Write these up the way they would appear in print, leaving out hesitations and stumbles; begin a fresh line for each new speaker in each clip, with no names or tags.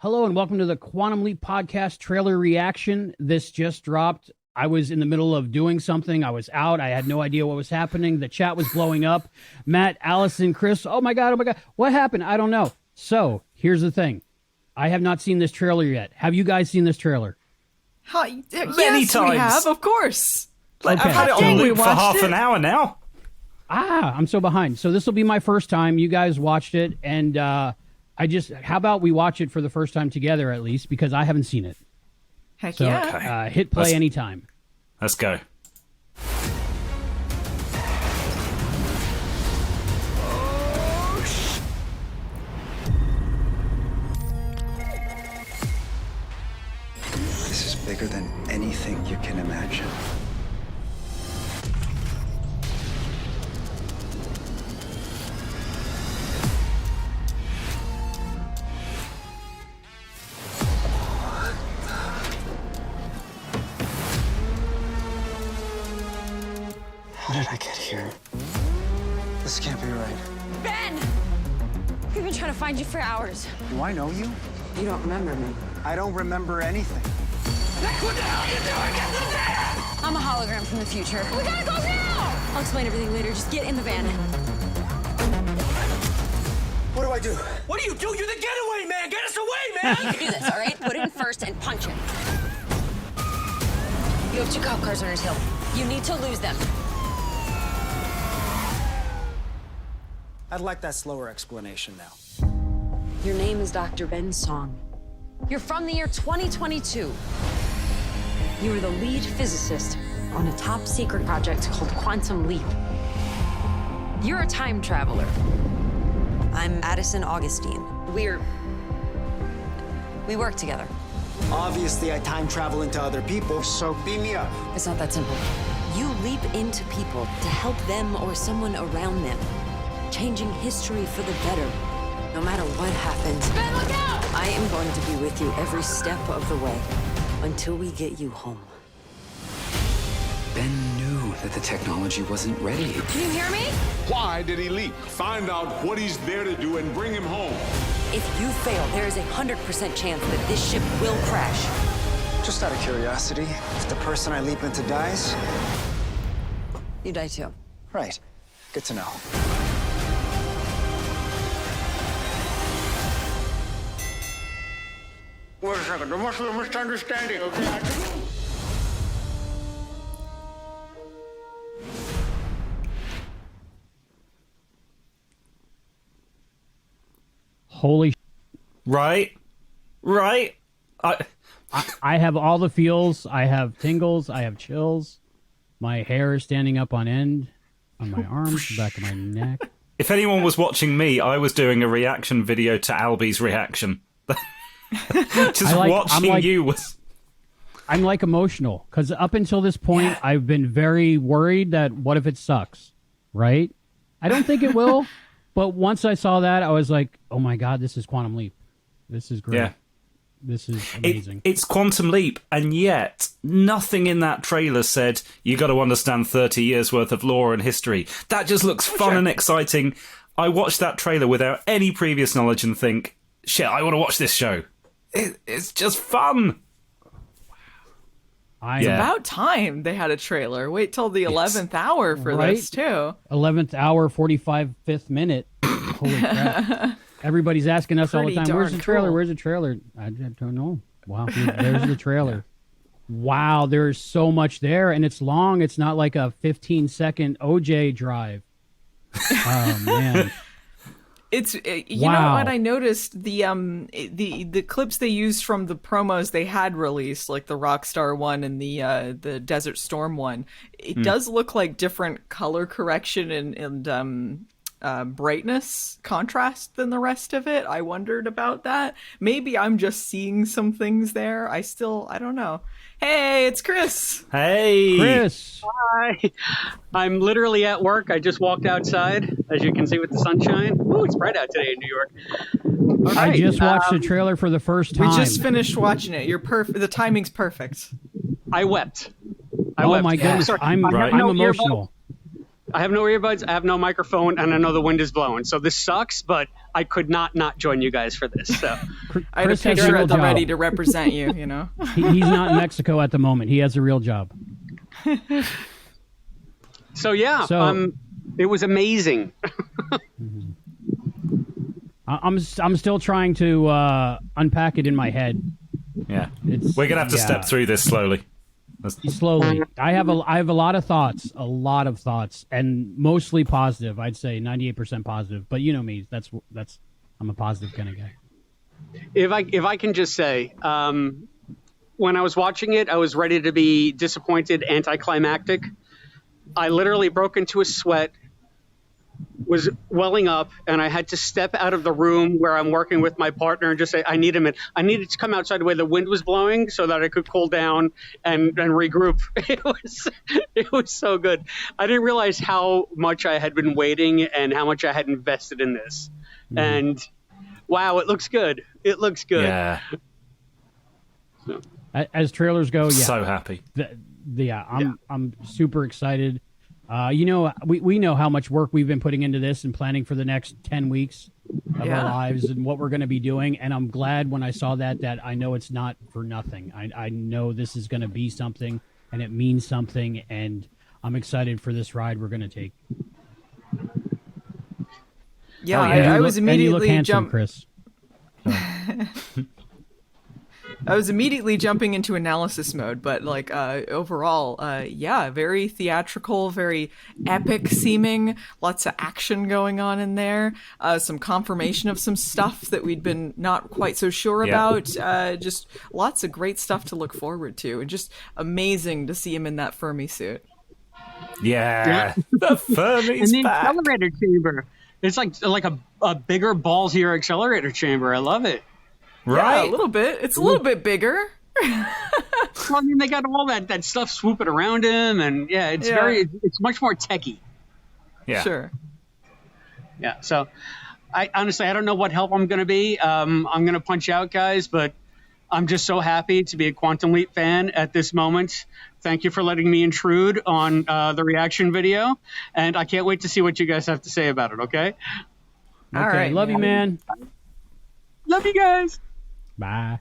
Hello and welcome to the Quantum Leap Podcast trailer reaction. This just dropped. I was in the middle of doing something. I was out. I had no idea what was happening. The chat was blowing up. Matt, Allison, Chris, oh my God. What happened? I don't know. So here's the thing. I have not seen this trailer yet. Have you guys seen this trailer?
Many
times.
We have, of course.
Okay.
I've had it on loop for half an hour now.
I'm so behind. So this will be my first time. You guys watched it, and how about we watch it for the first time together at least, because I haven't seen it.
Heck
so,
yeah.
Okay. Hit play anytime.
Let's go.
This is bigger than anything you can imagine. How did I get here? This can't be right.
Ben! We've been trying to find you for hours.
Do I know you?
You don't remember me.
I don't remember anything.
What the hell are you doing? Get in the van! I'm a hologram from the future. We gotta go now! I'll explain everything later. Just get in the van.
What do I do?
What do? You're the getaway man! Get us away, man!
You can do this, all right? Put it in first and punch it. You have 2 cop cars on his hill. You need to lose them.
I'd like that slower explanation now.
Your name is Dr. Ben Song. You're from the year 2022. You were the lead physicist on a top secret project called Quantum Leap. You're a time traveler. I'm Addison Augustine. We work together.
Obviously, I time travel into other people, so beam me up.
It's not that simple. You leap into people to help them or someone around them, changing history for the better, no matter what happens. Ben, look out! I am going to be with you every step of the way until we get you home.
Ben knew that the technology wasn't ready.
Can you hear me?
Why did he leap? Find out what he's there to do and bring him home.
If you fail, there is a 100% chance that this ship will crash.
Just out of curiosity, if the person I leap into dies?
You die too.
Right. Good to know.
Wait a second, there must be a misunderstanding, okay?
Holy
Right.
I have all the feels. I have tingles. I have chills. My hair is standing up on end on my arms, the back of my neck.
If anyone was watching me, I was doing a reaction video to Albie's reaction. Watching you was...
I'm like emotional, because up until this point, I've been very worried that what if it sucks, right? I don't think it will, but once I saw that, I was like, oh my God, this is Quantum Leap. This is great.
Yeah.
This is amazing.
It's Quantum Leap, and yet nothing in that trailer said you got to understand 30 years worth of lore and history. That just looks fun and exciting. I watched that trailer without any previous knowledge and think, shit, I want to watch this show. It's just fun.
It's about time they had a trailer. Wait till the 11th hour for this, too.
11th hour, 5th minute. Holy crap. Everybody's asking us all the time, where's the trailer?
Cool.
Where's the trailer? I don't know. Wow, there's the trailer. Wow, there's so much there, and it's long. It's not like a 15-second OJ drive. Oh, man.
It's you know what I noticed, the clips they used from the promos they had released, like the Rockstar one and the Desert Storm one, it does look like different color correction and brightness contrast than the rest of it. I wondered about that. Maybe I'm just seeing some things there. I don't know. Hey, it's Chris.
Hey,
Chris.
Hi. I'm literally at work. I just walked outside, as you can see with the sunshine. Ooh, it's bright out today in New York. All right,
I just watched the trailer for the first time.
We just finished watching it. You're perfect. The timing's perfect.
I wept.
Oh my goodness, I'm emotional.
I have no earbuds, I have no microphone, and I know the wind is blowing. So this sucks, but I could not join you guys for this. So
I had a
Chris has a
picture
real
at the
job.
ready to represent you, you know?
He's not in Mexico at the moment. He has a real job.
So yeah,
So-
it was amazing.
I'm still trying to unpack it in my head.
Yeah.
It's-
We're going to have to
yeah.
step through this slowly.
Slowly. I have a lot of thoughts, and mostly positive. I'd say 98% positive. But you know me, that's I'm a positive kind of guy.
If I can just say, when I was watching it, I was ready to be disappointed, anticlimactic. I literally broke into a sweat, was welling up, and I had to step out of the room where I'm working with my partner and just say, I need a minute. I needed to come outside the way the wind was blowing so that I could cool down and regroup. It was so good. I didn't realize how much I had been waiting and how much I had invested in this. And wow, it looks good. It looks good.
Yeah.
As trailers go, yeah.
So happy.
I'm super excited. We know how much work we've been putting into this and planning for the next 10 weeks of our lives and what we're going to be doing. And I'm glad when I saw that I know it's not for nothing. I know this is going to be something and it means something. And I'm excited for this ride we're going to take.
Yeah,
And
I
you
was
look- and you look
immediately
handsome, Chris.
I was immediately jumping into analysis mode, but like overall, very theatrical, very epic seeming, lots of action going on in there, some confirmation of some stuff that we'd been not quite so sure about, just lots of great stuff to look forward to, and just amazing to see him in that Fermi suit.
Yeah. The Fermi's
And the
back.
accelerator chamber. It's like a bigger, ballsier accelerator chamber. I love it.
Right.
Yeah, a little bit. It's a little bit bigger.
Well, I mean, they got all that stuff swooping around him, and it's much more techie.
Yeah.
Sure.
Yeah. So, I honestly don't know what help I'm going to be. I'm going to punch out, guys, but I'm just so happy to be a Quantum Leap fan at this moment. Thank you for letting me intrude on the reaction video, and I can't wait to see what you guys have to say about it. Okay.
All
Okay,
right,
love you, man.
Love you guys.
Bye.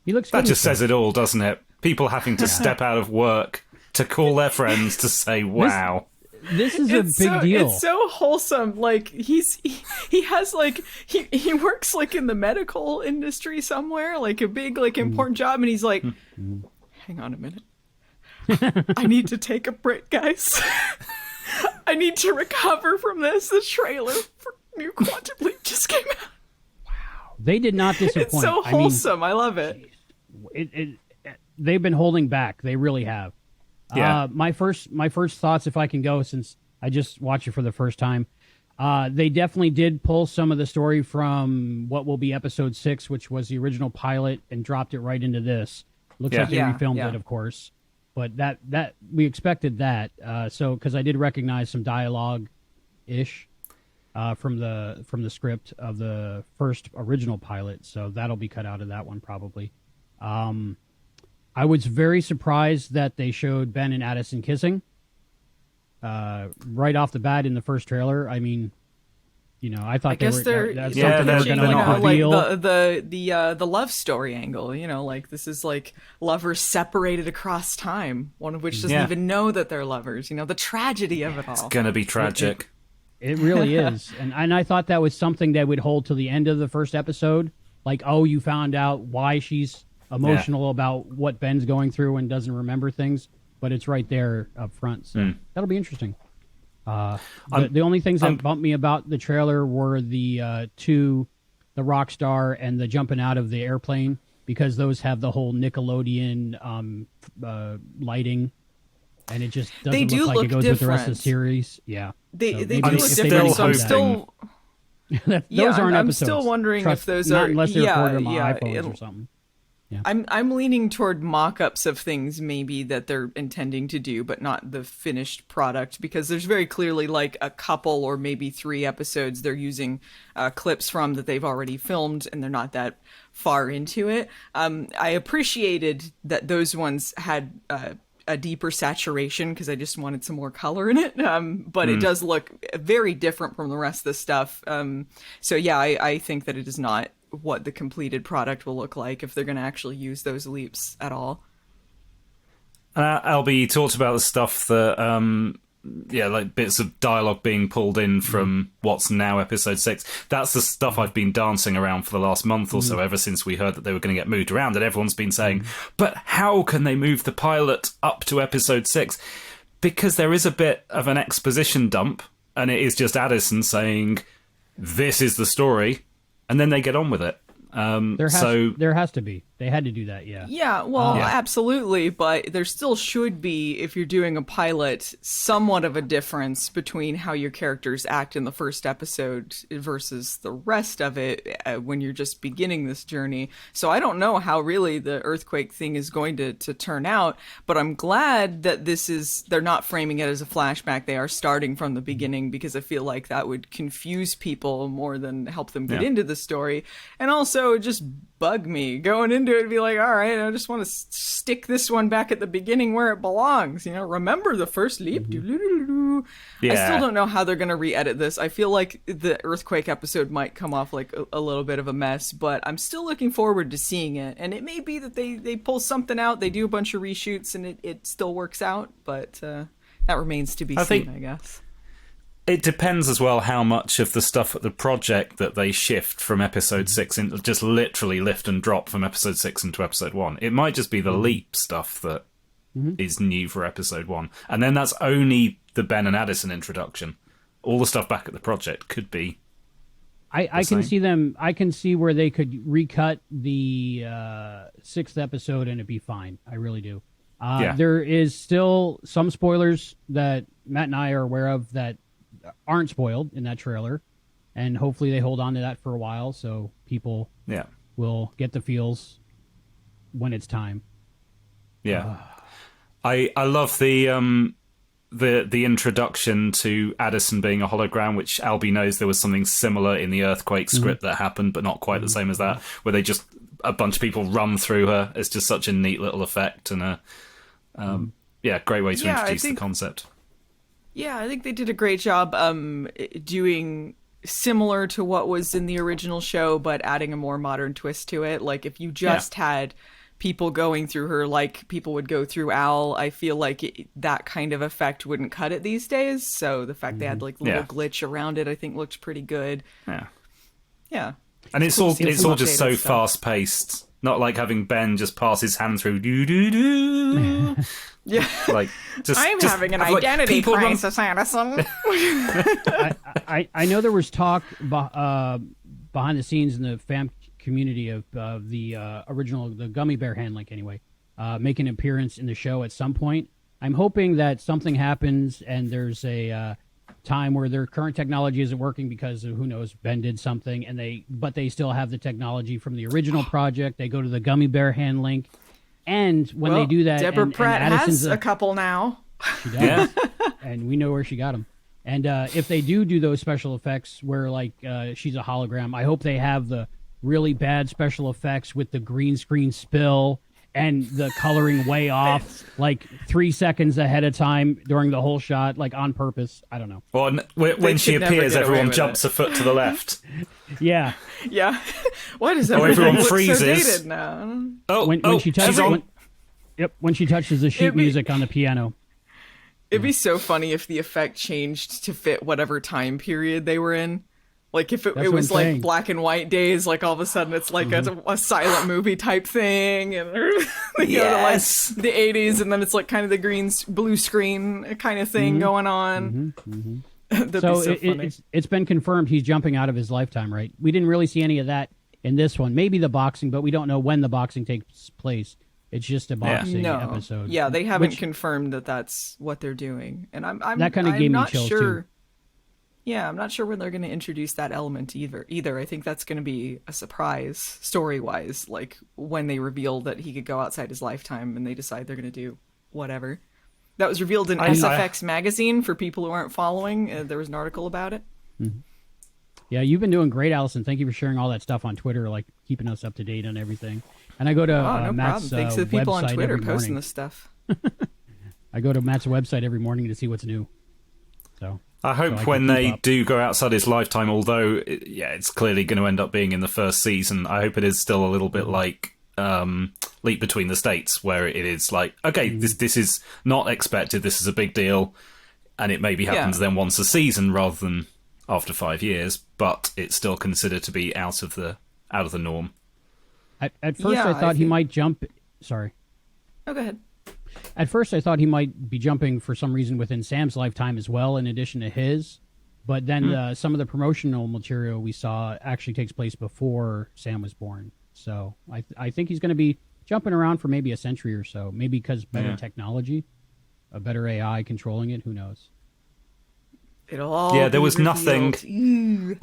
He looks good.
That just says it all, doesn't it? People having to step out of work to call their friends to say, wow.
This is a
It's
big deal.
It's so wholesome. Like he has like he works like in the medical industry somewhere, like a big like important job, and he's like, hang on a minute, I need to take a break, guys. I need to recover from this. The trailer for New Quantum Leap just came out.
They did not disappoint.
It's so wholesome. I love it.
They've been holding back. They really have.
Yeah.
My first thoughts, if I can go, since I just watched it for the first time, they definitely did pull some of the story from what will be episode 6, which was the original pilot, and dropped it right into this. Looks like they refilmed it, of course, but that we expected that. So because I did recognize some dialogue ish from the script of the first original pilot, so that'll be cut out of that one probably. I was very surprised that they showed Ben and Addison kissing right off the bat in the first trailer. I mean, I thought
they're
that's
yeah,
something they were
they're
going to
not.
reveal.
Like the love story angle. Like this is like lovers separated across time, one of which doesn't even know that they're lovers. The tragedy of it all.
It's going to be tragic.
It really is, and I thought that was something they would hold to the end of the first episode. Like, oh, you found out why she's emotional about what Ben's going through and doesn't remember things, but it's right there up front. So that'll be interesting. The only things that bumped me about the trailer were the Rockstar and the jumping out of the airplane, because those have the whole Nickelodeon lighting, and it just doesn't look like it goes with the rest of the series. Yeah,
They
So
do
maybe
look
if they
different. So I'm
hoping-
still
those aren't
I'm
episodes.
still wondering
Trust-
if those
not
are
unless they're recorded on my iPhones
it'll-
or something.
I'm leaning toward mock-ups of things maybe that they're intending to do, but not the finished product, because there's very clearly like a couple or maybe 3 episodes they're using clips from that they've already filmed, and they're not that far into it. I appreciated that those ones had a deeper saturation because I just wanted some more color in it. But it does look very different from the rest of the stuff. So yeah, I think that it is not what the completed product will look like if they're going to actually use those leaps at all.
Albie, you talked about the stuff that, like bits of dialogue being pulled in from what's now episode 6. That's the stuff I've been dancing around for the last month or so, ever since we heard that they were going to get moved around, and everyone's been saying, but how can they move the pilot up to episode 6? Because there is a bit of an exposition dump, and it is just Addison saying, this is the story, and then they get on with it.
There has to be. They had to do that, yeah.
Yeah, well, absolutely, but there still should be, if you're doing a pilot, somewhat of a difference between how your characters act in the first episode versus the rest of it when you're just beginning this journey. So I don't know how really the earthquake thing is going to turn out, but I'm glad that they're not framing it as a flashback. They are starting from the beginning, because I feel like that would confuse people more than help them get into the story. And also just bug me going into it and be like, all right, I just want to stick this one back at the beginning where it belongs. Remember the first leap? I still don't know how they're going to re-edit this. I feel like the earthquake episode might come off like a little bit of a mess, but I'm still looking forward to seeing it. And it may be that they pull something out, they do a bunch of reshoots, and it still works out, but that remains to be seen, I guess.
It depends as well how much of the stuff at the project that they shift from episode 6 and just literally lift and drop from episode 6 into episode 1. It might just be the leap stuff that is new for episode 1. And then that's only the Ben and Addison introduction. All the stuff back at the project could be
I can see them. I can see where they could recut the 6th episode and it'd be fine. I really do. There is still some spoilers that Matt and I are aware of that aren't spoiled in that trailer, and hopefully they hold on to that for a while so people will get the feels when it's time.
I love the introduction to Addison being a hologram, which Albie knows there was something similar in the earthquake script that happened, but not quite the same as that, where they just a bunch of people run through her. It's just such a neat little effect, and a great way to introduce the concept.
Yeah, I think they did a great job doing similar to what was in the original show, but adding a more modern twist to it. Like, if you just had people going through her like people would go through Al, I feel like that kind of effect wouldn't cut it these days. So the fact they had like a little glitch around it, I think looked pretty good. Yeah.
And it's all just so fast paced. Not like having Ben just pass his hand through do.
Yeah,
like
I'm just having an identity crisis, Addison.
I know there was talk behind the scenes in the fan community of the original, the Gummy Bear hand link anyway, making an appearance in the show at some point. I'm hoping that something happens and there's a time where their current technology isn't working because of, who knows, Ben did something, but they still have the technology from the original project. They go to the Gummy Bear hand link. And when they do that,
Deborah Pratt has a couple now.
She does, and we know where she got them. And if they do those special effects where like she's a hologram, I hope they have the really bad special effects with the green screen spill and the coloring way off, like 3 seconds ahead of time during the whole shot, like on purpose. I don't know.
Well, when she appears, everyone jumps a foot to the left.
Yeah.
Why does everyone look
freezes.
so dated now?
When she touches when she touches the sheet music on the piano.
It'd be so funny if the effect changed to fit whatever time period they were in. Like if it was like saying. Black and white days, like all of a sudden it's like a silent movie type thing, and they go to like the 80s, and then it's like kind of the blue screen kind of thing going on. That'd
so
be so funny.
It's been confirmed he's jumping out of his lifetime, right? We didn't really see any of that in this one. Maybe the boxing, but we don't know when the boxing takes place. It's just a boxing episode.
Yeah, they haven't confirmed that that's what they're doing, and I'm
that kind of gave me chills
sure.
too.
Yeah, I'm not sure when they're going to introduce that element either. I think that's going to be a surprise story-wise, like when they reveal that he could go outside his lifetime and they decide they're going to do whatever. That was revealed in SFX magazine for people who aren't following. There was an article about it.
Mm-hmm. Yeah, you've been doing great, Allison. Thank you for sharing all that stuff on Twitter, like keeping us up to date on everything. And I go to
no
Matt's
problem. Thanks to the people on
website
Twitter
every
posting
morning.
this stuff.
I go to Matt's website every morning to see what's new. So
I hope when they do go outside his lifetime, although it's clearly going to end up being in the first season, I hope it is still a little bit like Leap Between the States, where it is like, okay, this is not expected, this is a big deal, and it maybe happens then once a season rather than after 5 years, but it's still considered to be out of the norm.
At first, I thought he might jump. Sorry.
Oh, go ahead.
At first, I thought he might be jumping for some reason within Sam's lifetime as well, in addition to his. But then some of the promotional material we saw actually takes place before Sam was born. So I think he's going to be jumping around for maybe a century or so. Maybe because better technology, a better AI controlling it. Who knows?
It'll all
there was
revealed.
nothing.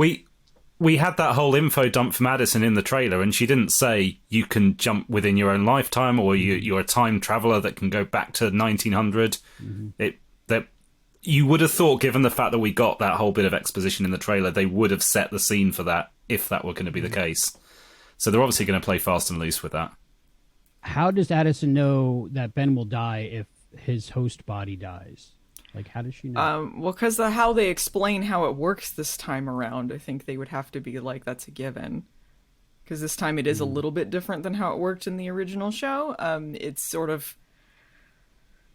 We had that whole info dump from Addison in the trailer, and she didn't say you can jump within your own lifetime or you're a time traveler that can go back to 1900. You would have thought, given the fact that we got that whole bit of exposition in the trailer, they would have set the scene for that if that were going to be the case. So they're obviously going to play fast and loose with that.
How does Addison know that Ben will die if his host body dies? Like, how does she know?
Well, because how they explain how it works this time around, I think they would have to be like, that's a given. Because this time it is a little bit different than how it worked in the original show. It's sort of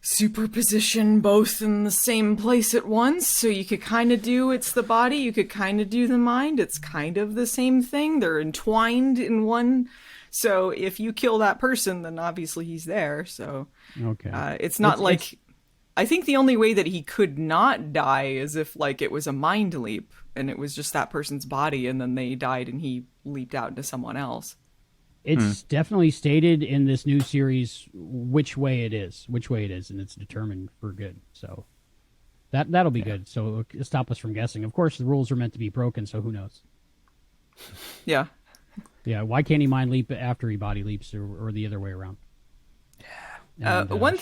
superposition both in the same place at once. So you could kind of do it's the body, you could kind of do the mind. It's kind of the same thing. They're entwined in one. So if you kill that person, then obviously he's there. So it's not I think the only way that he could not die is if, like, it was a mind leap and it was just that person's body and then they died and he leaped out into someone else.
It's definitely stated in this new series which way it is, and it's determined for good. So that'll be good. So it'll stop us from guessing. Of course, the rules are meant to be broken, so who knows?
Yeah.
Yeah, why can't he mind leap after he body leaps or the other way around?
Yeah. One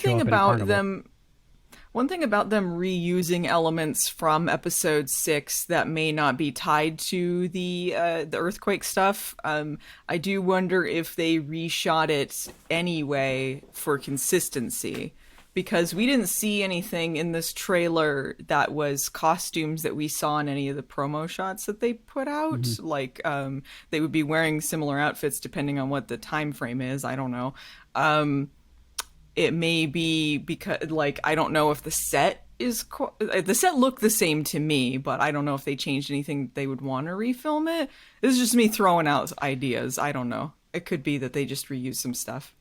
thing about them reusing elements from episode 6 that may not be tied to the earthquake stuff, I do wonder if they reshot it anyway for consistency, because we didn't see anything in this trailer that was costumes that we saw in any of the promo shots that they put out. Like, they would be wearing similar outfits depending on what the time frame is. I don't know. It may be because, like, I don't know if the set the set looked the same to me, but I don't know if they changed anything they would want to refilm it. This is just me throwing out ideas. I don't know. It could be that they just reused some stuff.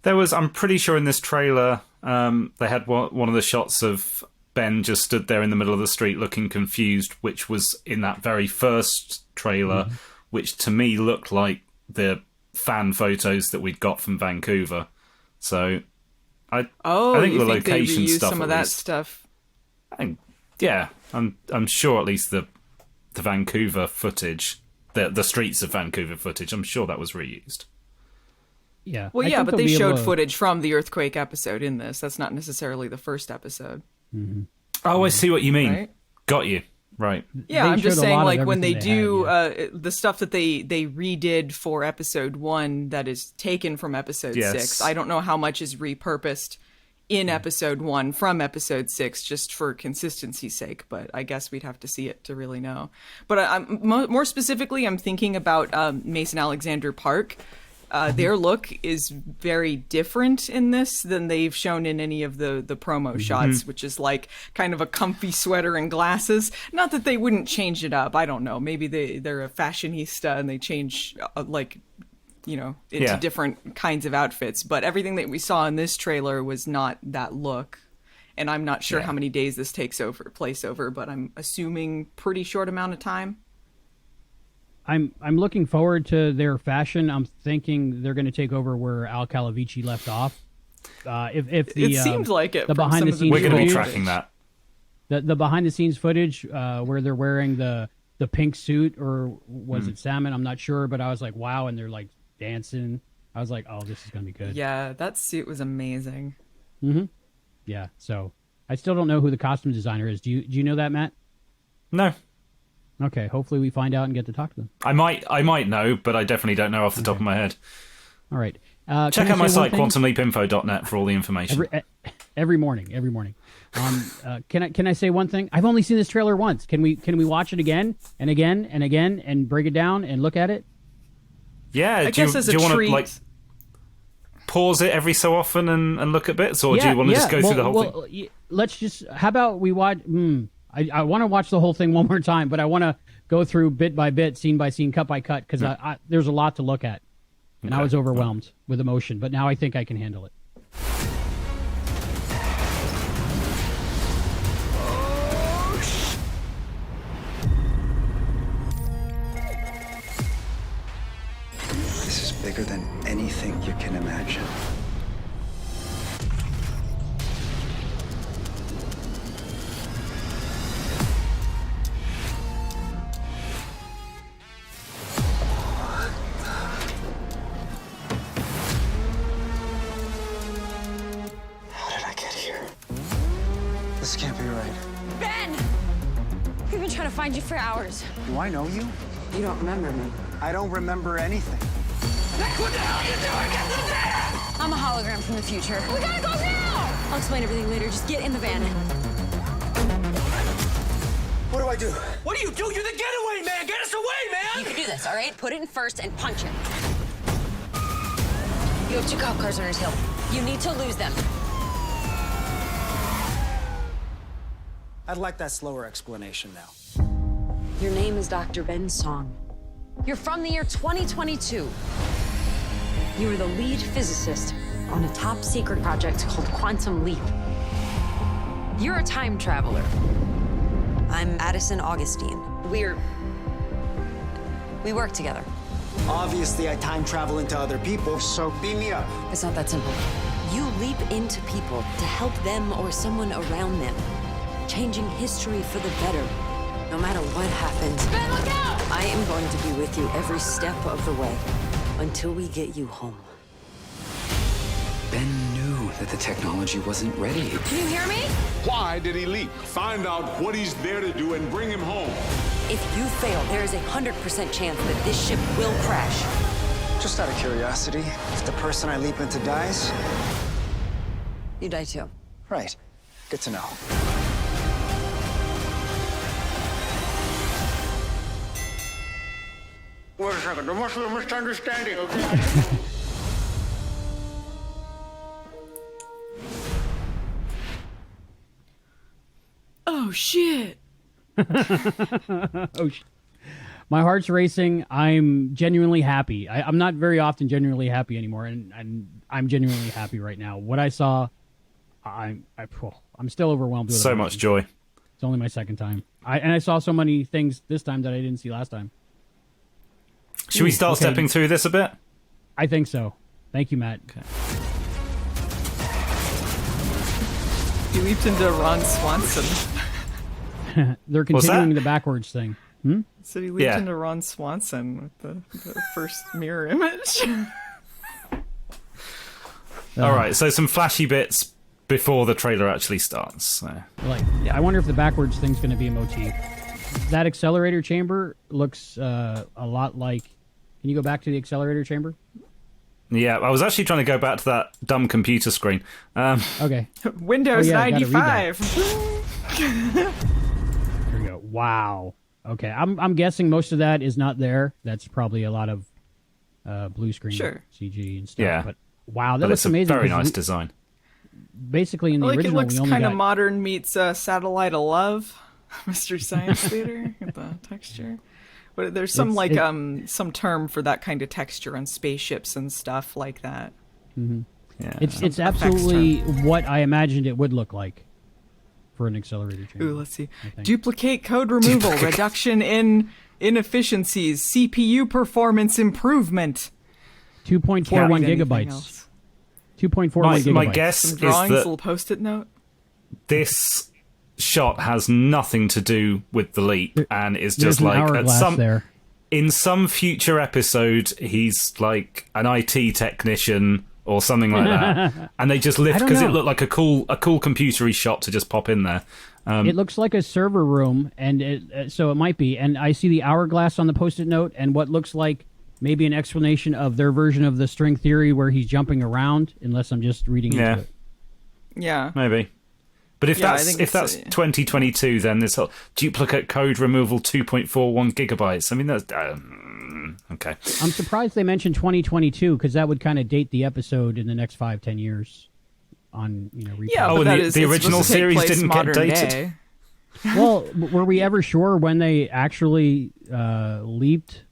I'm pretty sure in this trailer, they had one of the shots of Ben just stood there in the middle of the street looking confused, which was in that very first trailer, which to me looked like the fan photos that we'd got from Vancouver. So, I think the location stuff.
Some of that stuff.
I'm sure at least the Vancouver footage, the streets of Vancouver footage. I'm sure that was reused.
Yeah.
Well, yeah, but they showed footage from the earthquake episode in this. That's not necessarily the first episode.
Oh, I see what you mean.
Right?
Got you. Right.
Yeah, I'm just saying, like, when they do the stuff that they redid for episode 1 that is taken from episode 6, I don't know how much is repurposed in episode 1 from episode 6 just for consistency's sake, but I guess we'd have to see it to really know. But I'm more specifically, I'm thinking about Mason Alexander Park. Their look is very different in this than they've shown in any of the promo shots, which is like kind of a comfy sweater and glasses. Not that they wouldn't change it up. I don't know. Maybe they're a fashionista and they change into different kinds of outfits. But everything that we saw in this trailer was not that look. And I'm not sure how many days this takes place over, but I'm assuming pretty short amount of time.
I'm looking forward to their fashion. I'm thinking they're going to take over where Al Calavici left off. If the,
it seemed like it.
The behind the scenes.
We're going to be tracking that.
The behind the scenes footage where they're wearing the pink suit, or was it salmon? I'm not sure, but I was like, wow, and they're like dancing. I was like, oh, this is going to be good.
Yeah, that suit was amazing.
Yeah. So I still don't know who the costume designer is. Do you know that, Matt?
No.
Okay, hopefully we find out and get to talk to them.
I might know, but I definitely don't know off the top of my head.
All right.
Check out my site, quantumleapinfo.net, for all the information.
Every morning. Can I say one thing? I've only seen this trailer once. Can we watch it again and again and again and break it down and look at it?
Yeah,
I guess as a
do you want
treat.
to like pause it every so often and look at bits, or do you want to just go through the whole thing?
Let's just. How about we watch? I want to watch the whole thing one more time, but I want to go through bit by bit, scene by scene, cut by cut, because there's a lot to look at, and I was overwhelmed with emotion. But now I think I can handle it.
This is bigger than anything you can imagine. How did I get here? This can't be right.
Ben! We've been trying to find you for hours.
Do I know you?
You don't remember me.
I don't remember anything.
What the hell are you doing in the van? I'm a hologram from the future. We gotta go now! I'll explain everything later. Just get in the van.
What do I do?
What do? You're the getaway man! Get us away, man!
You can do this, all right? Put it in first and punch him. You have 2 cop cars on his hill. You need to lose them.
I'd like that slower explanation now.
Your name is Dr. Ben Song. You're from the year 2022. You were the lead physicist on a top secret project called Quantum Leap. You're a time traveler. I'm Addison Augustine. We work together.
Obviously, I time travel into other people, so beam me up.
It's not that simple. You leap into people to help them or someone around them, changing history for the better, no matter what happens. Ben, look out! I am going to be with you every step of the way until we get you home.
Ben knew that the technology wasn't ready.
Can you hear me?
Why did he leap? Find out what he's there to do and bring him home.
If you fail, there is a 100% chance that this ship will crash.
Just out of curiosity, if the person I leap into dies,
You die too.
right. Good to know.
Wait a second, there must be a misunderstanding, okay?
Oh shit!
My heart's racing. I'm genuinely happy. I'm not very often genuinely happy anymore, and I'm genuinely happy right now. What I saw, I'm still overwhelmed with
So
emotion.
much joy.
It's only my second time. I saw so many things this time that I didn't see last time.
Should we start
okay.
stepping through this a bit?
I think so. Thank you, Matt.
Okay.
He leaped into Ron Swanson.
They're
What's that?
continuing the backwards thing.
So he leaped
Yeah.
into Ron Swanson with the first mirror image.
All right, so some flashy bits before the trailer actually starts. So.
I wonder if the backwards thing's going to be a motif. That accelerator chamber looks a lot like. Can you go back to the accelerator chamber?
Yeah, I was actually trying to go back to that dumb computer screen.
Okay.
Windows
I gotta read that.
95.
There we go. Wow. Okay. I'm guessing most of that is not there. That's probably a lot of blue screen CG and stuff.
Yeah.
But wow, that
But
looks
it's a
amazing.
very
'cause
nice design.
Basically, in the
Like it
original,
looks
we only
kind
got
of modern meets Satellite of Love, Mystery Science Theater with the texture. But there's some some term for that kind of texture on spaceships and stuff like that.
Mm-hmm.
Yeah.
It's absolutely what I imagined it would look like for an accelerator chamber.
Ooh, let's see. Duplicate code removal, reduction in inefficiencies, CPU performance improvement.
2.41 gigabytes. 2.41 gigabytes.
My guess
Some
is
drawings,
that
little post-it note.
this shot has nothing to do with the leap, and is
There's
just
an
like at
hourglass
some
there.
in some future episode, he's like an IT technician or something like that, and they just lift because it looked like a cool computery shot to just pop in there.
It looks like a server room, and so it might be. And I see the hourglass on the post-it note, and what looks like maybe an explanation of their version of the string theory where he's jumping around, unless I'm just reading into it.
Yeah.
Maybe. But if
Yeah, I
that's
think
if that's
it's,
2022, then this whole duplicate code removal 2.41 gigabytes. I mean, that's okay.
I'm surprised they mentioned 2022 because that would kind of date the episode in the next 5-10 years. On repeat.
Yeah,
Oh,
but
and
that
the
is it's
original
supposed to take
series
place
didn't get
modern
dated?
day.
Well, were we ever sure when they actually leaped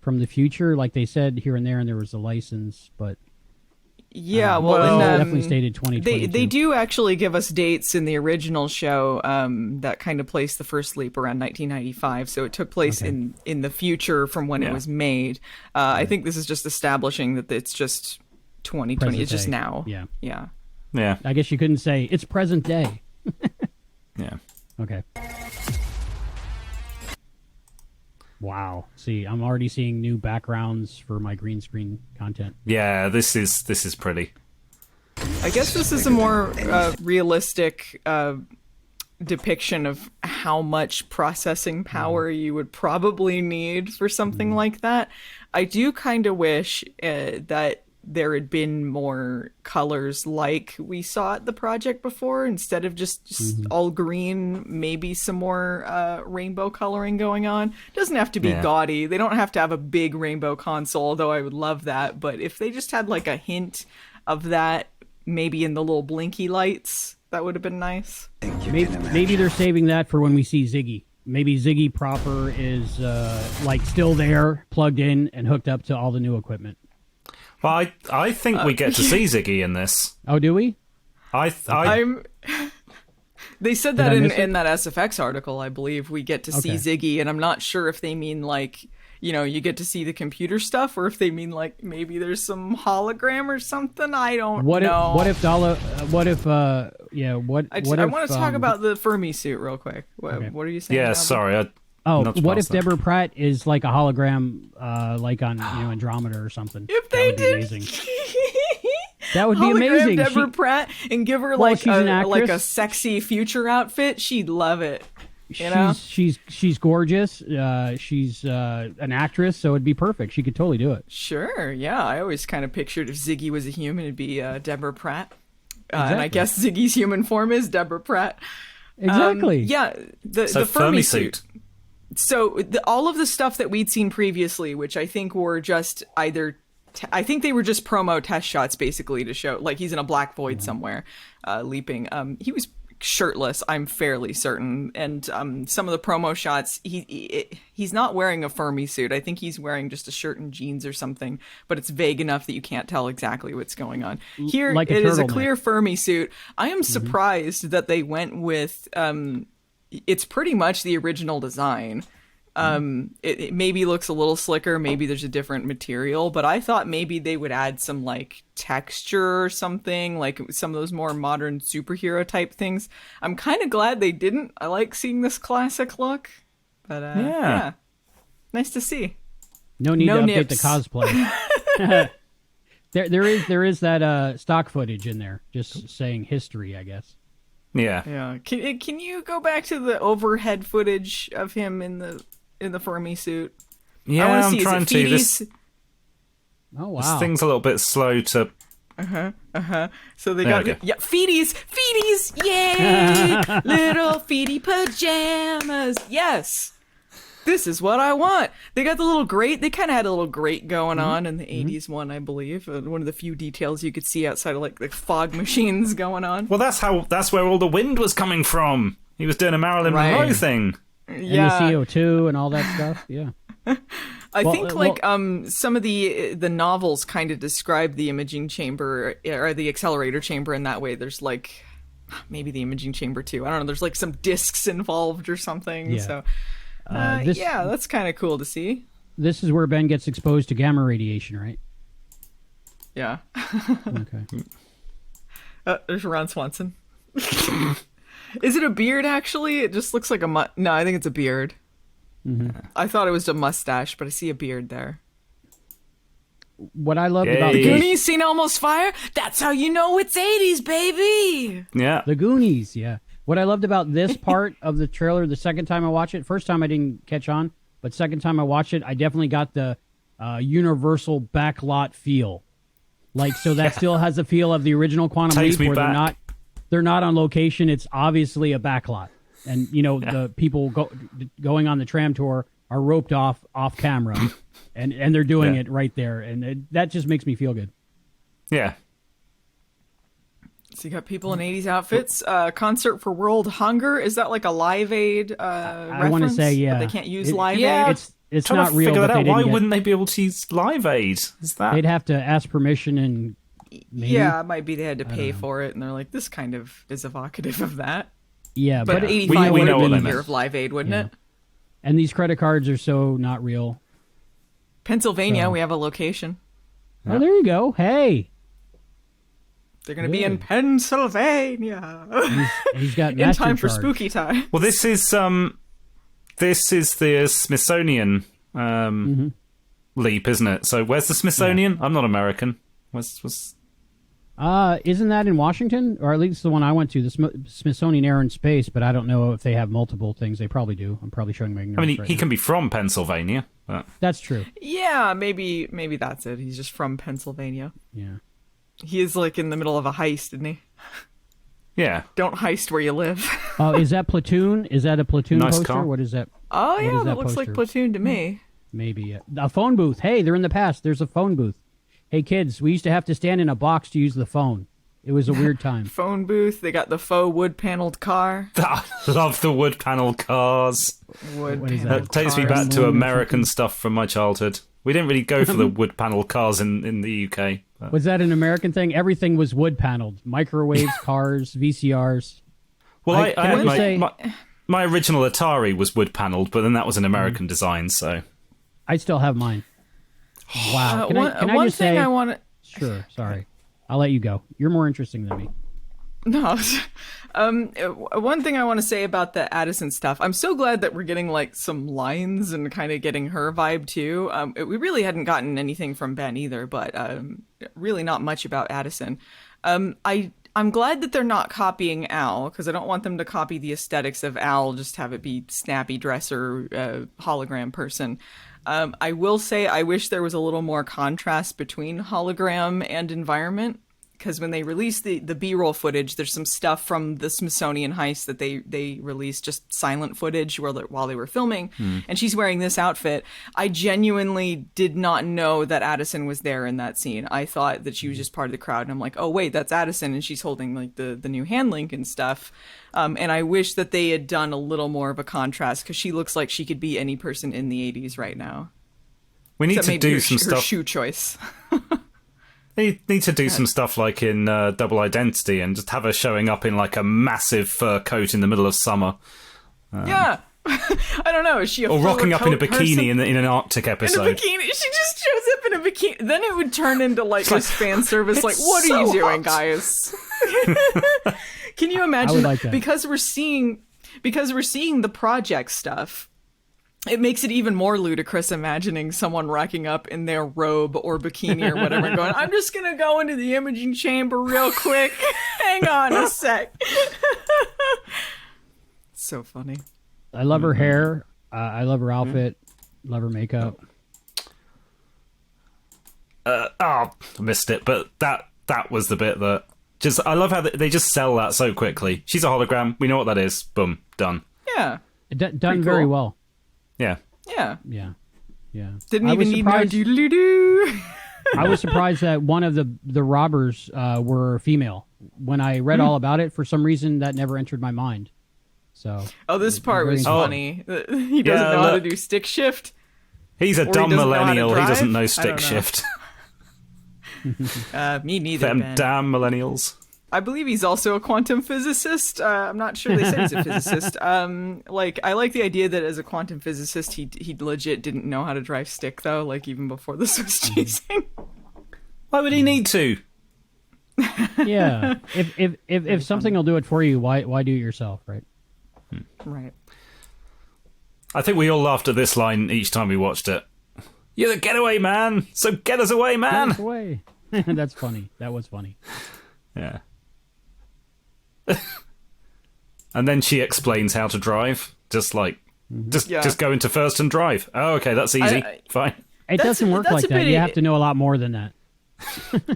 from the future? Like they said here and there was a license, but
Yeah,
they
well,
definitely stated 2022.
they do actually give us dates in the original show that kind of placed the first leap around 1995. So it took place in the future from when it was made. I think this is just establishing that it's just 2020.
Present
It's just
day.
now.
Yeah.
Yeah.
Yeah.
I guess you couldn't say it's present day.
Yeah.
Okay. Wow. See, I'm already seeing new backgrounds for my green screen content.
Yeah, this is pretty.
I guess this is a more realistic depiction of how much processing power you would probably need for something like that. I do kind of wish that there had been more colors like we saw at the project before, instead of just all green, maybe some more rainbow coloring going on. Doesn't have to be gaudy. They don't have to have a big rainbow console, although I would love that. But if they just had like a hint of that, maybe in the little blinky lights, that would have been nice.
Maybe they're saving that for when we see Ziggy. Maybe Ziggy proper is like still there, plugged in, and hooked up to all the new equipment.
Well, I think we get to see Ziggy in this.
Oh, do we?
They said that in that SFX article, I believe. We get to see Ziggy, and I'm not sure if they mean like, you get to see the computer stuff, or if they mean like maybe there's some hologram or something. I don't know.
I want
to talk about the Fermi suit real quick. What are you saying?
Yeah,
Albert?
sorry.
What if Deborah Pratt is like a hologram, like on Andromeda or something?
If they did,
amazing. That would be amazing.
Deborah Pratt and give her like a sexy future outfit. She'd love it.
She's gorgeous. She's an actress, so it'd be perfect. She could totally do it.
Sure. Yeah, I always kind of pictured if Ziggy was a human, it'd be Deborah Pratt. And I guess Ziggy's human form is Deborah Pratt.
Exactly.
The Fermi suit. So all of the stuff that we'd seen previously, which I think were just either, I think they were just promo test shots basically to show, like he's in a black void somewhere, leaping. He was shirtless, I'm fairly certain, and some of the promo shots, he's not wearing a Fermi suit. I think he's wearing just a shirt and jeans or something, but it's vague enough that you can't tell exactly what's going on. Here, it is a clear Fermi suit. I am surprised that they went with. It's pretty much the original design. It maybe looks a little slicker, maybe there's a different material, but I thought maybe they would add some like texture or something, like some of those more modern superhero type things. I'm kind of glad they didn't. I like seeing this classic look, but yeah, nice to see.
No need to update
nips.
the cosplay. there is that stock footage in there, just saying history, I guess.
Yeah.
Can you go back to the overhead footage of him in the Fermi suit?
Yeah, I'm trying to.
Oh wow,
this thing's a little bit slow to.
So they got feeties, yay! Little feety pajamas, yes. This is what I want. They got the little grate. They kind of had a little grate going on in the 80s one, I believe. One of the few details you could see outside of like the fog machines going on.
Well, that's where all the wind was coming from. He was doing a Marilyn Monroe thing.
Yeah. And the CO2 and all that stuff. Yeah.
I think some of the novels kind of describe the imaging chamber or the accelerator chamber in that way. There's like maybe the imaging chamber too. I don't know. There's like some discs involved or something. Yeah. So. That's kind of cool to see.
This is where Ben gets exposed to gamma radiation, right?
Yeah.
Okay.
There's Ron Swanson. Is it a beard, actually? It just looks like a... No, I think it's a beard. Mm-hmm. I thought it was a mustache, but I see a beard there.
What I love about...
The Goonies, seen Almost Fire? That's how you know it's 80s, baby!
Yeah.
The Goonies, yeah. What I loved about this part of the trailer, the second time I watched it, first time I didn't catch on, but second time I watched it, I definitely got the Universal backlot feel. Like, so that still has the feel of the original Quantum Leap, where they're not they're not on location. It's obviously a backlot, and the people going on the tram tour are roped off camera, and they're doing it right there, and that just makes me feel good.
Yeah.
So you got people in 80s outfits. Concert for World Hunger. Is that like a Live Aid
I want to
reference?
say, yeah.
But they can't use Live
yeah.
Aid?
It's
Trying
not
to
real.
figure that
but
out.
they
Why
didn't
wouldn't they be able to use Live Aid? Is that?
They'd have to ask permission and maybe?
Yeah, it might be they had to pay for it, and they're like, this kind of is evocative of that.
Yeah,
But
but
85
we
would
know
have
what
been
they
a
meant.
year of Live Aid, wouldn't it?
and these credit cards are so not real.
Pennsylvania,
So-
we have a location.
Oh, there you go. Hey,
They're going to be in Pennsylvania.
he's got
in time for
MasterCard.
spooky time.
Well, this is the Smithsonian leap, isn't it? So where's the Smithsonian? I'm not American. What's
Isn't that in Washington, or at least the one I went to, the Smithsonian Air and Space? But I don't know if they have multiple things. They probably do. I'm probably showing my ignorance.
I mean,
right
he
now.
can be from Pennsylvania. But
That's true.
Yeah, maybe that's it. He's just from Pennsylvania.
Yeah.
He is like in the middle of a heist, isn't he?
yeah,
Don't heist where you live.
Is that Platoon? Is that a Platoon
Nice
poster?
car.
What is that?
Oh,
What
yeah,
is
that looks like
poster?
Platoon to me.
Maybe a phone booth. Hey, they're in the past. There's a phone booth. Hey, kids, we used to have to stand in a box to use the phone. It was a weird time.
Phone booth. They got the faux wood-paneled car.
I love the wood panel cars.
What is
Wood-paneled
That takes me
cars.
back to American stuff from my childhood. We didn't really go for the wood panel cars in the UK. But.
Was that an American thing? Everything was wood paneled. Microwaves, cars, VCRs.
Well, I
can I
had
just say-
my original Atari was wood paneled, but then that was an American design. So
I still have mine. Wow. Can
one
I just
thing
say?
I want to...
Sure. Sorry. I'll let you go. You're more interesting than me.
No. One thing I want to say about the Addison stuff, I'm so glad that we're getting like some lines and kind of getting her vibe too. We really hadn't gotten anything from Ben either, but really not much about Addison. I'm glad that they're not copying Al, because I don't want them to copy the aesthetics of Al, just have it be snappy dresser, hologram person. I will say I wish there was a little more contrast between hologram and environment, because when they released the B-roll footage, there's some stuff from the Smithsonian heist that they released, just silent footage while they were filming, and she's wearing this outfit. I genuinely did not know that Addison was there in that scene. I thought that she was just part of the crowd, and I'm like, oh wait, that's Addison, and she's holding like the new hand link and stuff. And I wish that they had done a little more of a contrast, because she looks like she could be any person in the 80s right now.
we need
Except
to
maybe
do
her,
some
her
stuff.
shoe choice.
Need to do some stuff like in Double Identity and just have her showing up in like a massive fur coat in the middle of summer.
Yeah. I don't know. Is she a
Or
fuller
rocking up in a
coat
bikini
person?
in an Arctic
In a
episode.
bikini. She just shows up in a bikini. Then it would turn into like this fan service. Like,
it's
what are
so
you doing,
hot.
guys? Can you imagine?
I would like that.
Because we're seeing the project stuff. It makes it even more ludicrous imagining someone rocking up in their robe or bikini or whatever and going, I'm just going to go into the imaging chamber real quick. Hang on a sec. So funny.
I love her hair. I love her outfit. Love her makeup.
I missed it, but that was the bit that just I love how they just sell that so quickly. She's a hologram. We know what that is. Boom, done.
Yeah.
Done very
cool.
well.
Yeah.
Yeah.
Yeah. Yeah.
Didn't
I
even
was
need no
surprised-
doodle-doo.
I was surprised that one of the robbers were female. When I read all about it, for some reason that never entered my mind. So
Oh, this part was
Very-
funny. He doesn't
Yeah,
know how to
look.
do stick shift.
He's a
Or he
dumb
doesn't know how to
millennial. He
drive?
doesn't know
I
stick
don't know.
shift.
Me neither,
Them
Ben.
damn millennials.
I believe he's also a quantum physicist. I'm not sure they said he's a physicist. I like the idea that as a quantum physicist, he legit didn't know how to drive stick though. Like even before this was cheesing.
Why would he need to?
yeah, if something will do it for you, why do it yourself, right?
Right.
I think we all laughed at this line each time we watched it. You're the getaway man, so get us away, man.
Get us away. That's funny. That was funny.
Yeah. And then she explains how to drive. Just like, just go into first and drive. Oh, okay, that's easy.
I-
Fine.
It doesn't work
that's
like
a
that.
bit-
You have to know a lot more than that.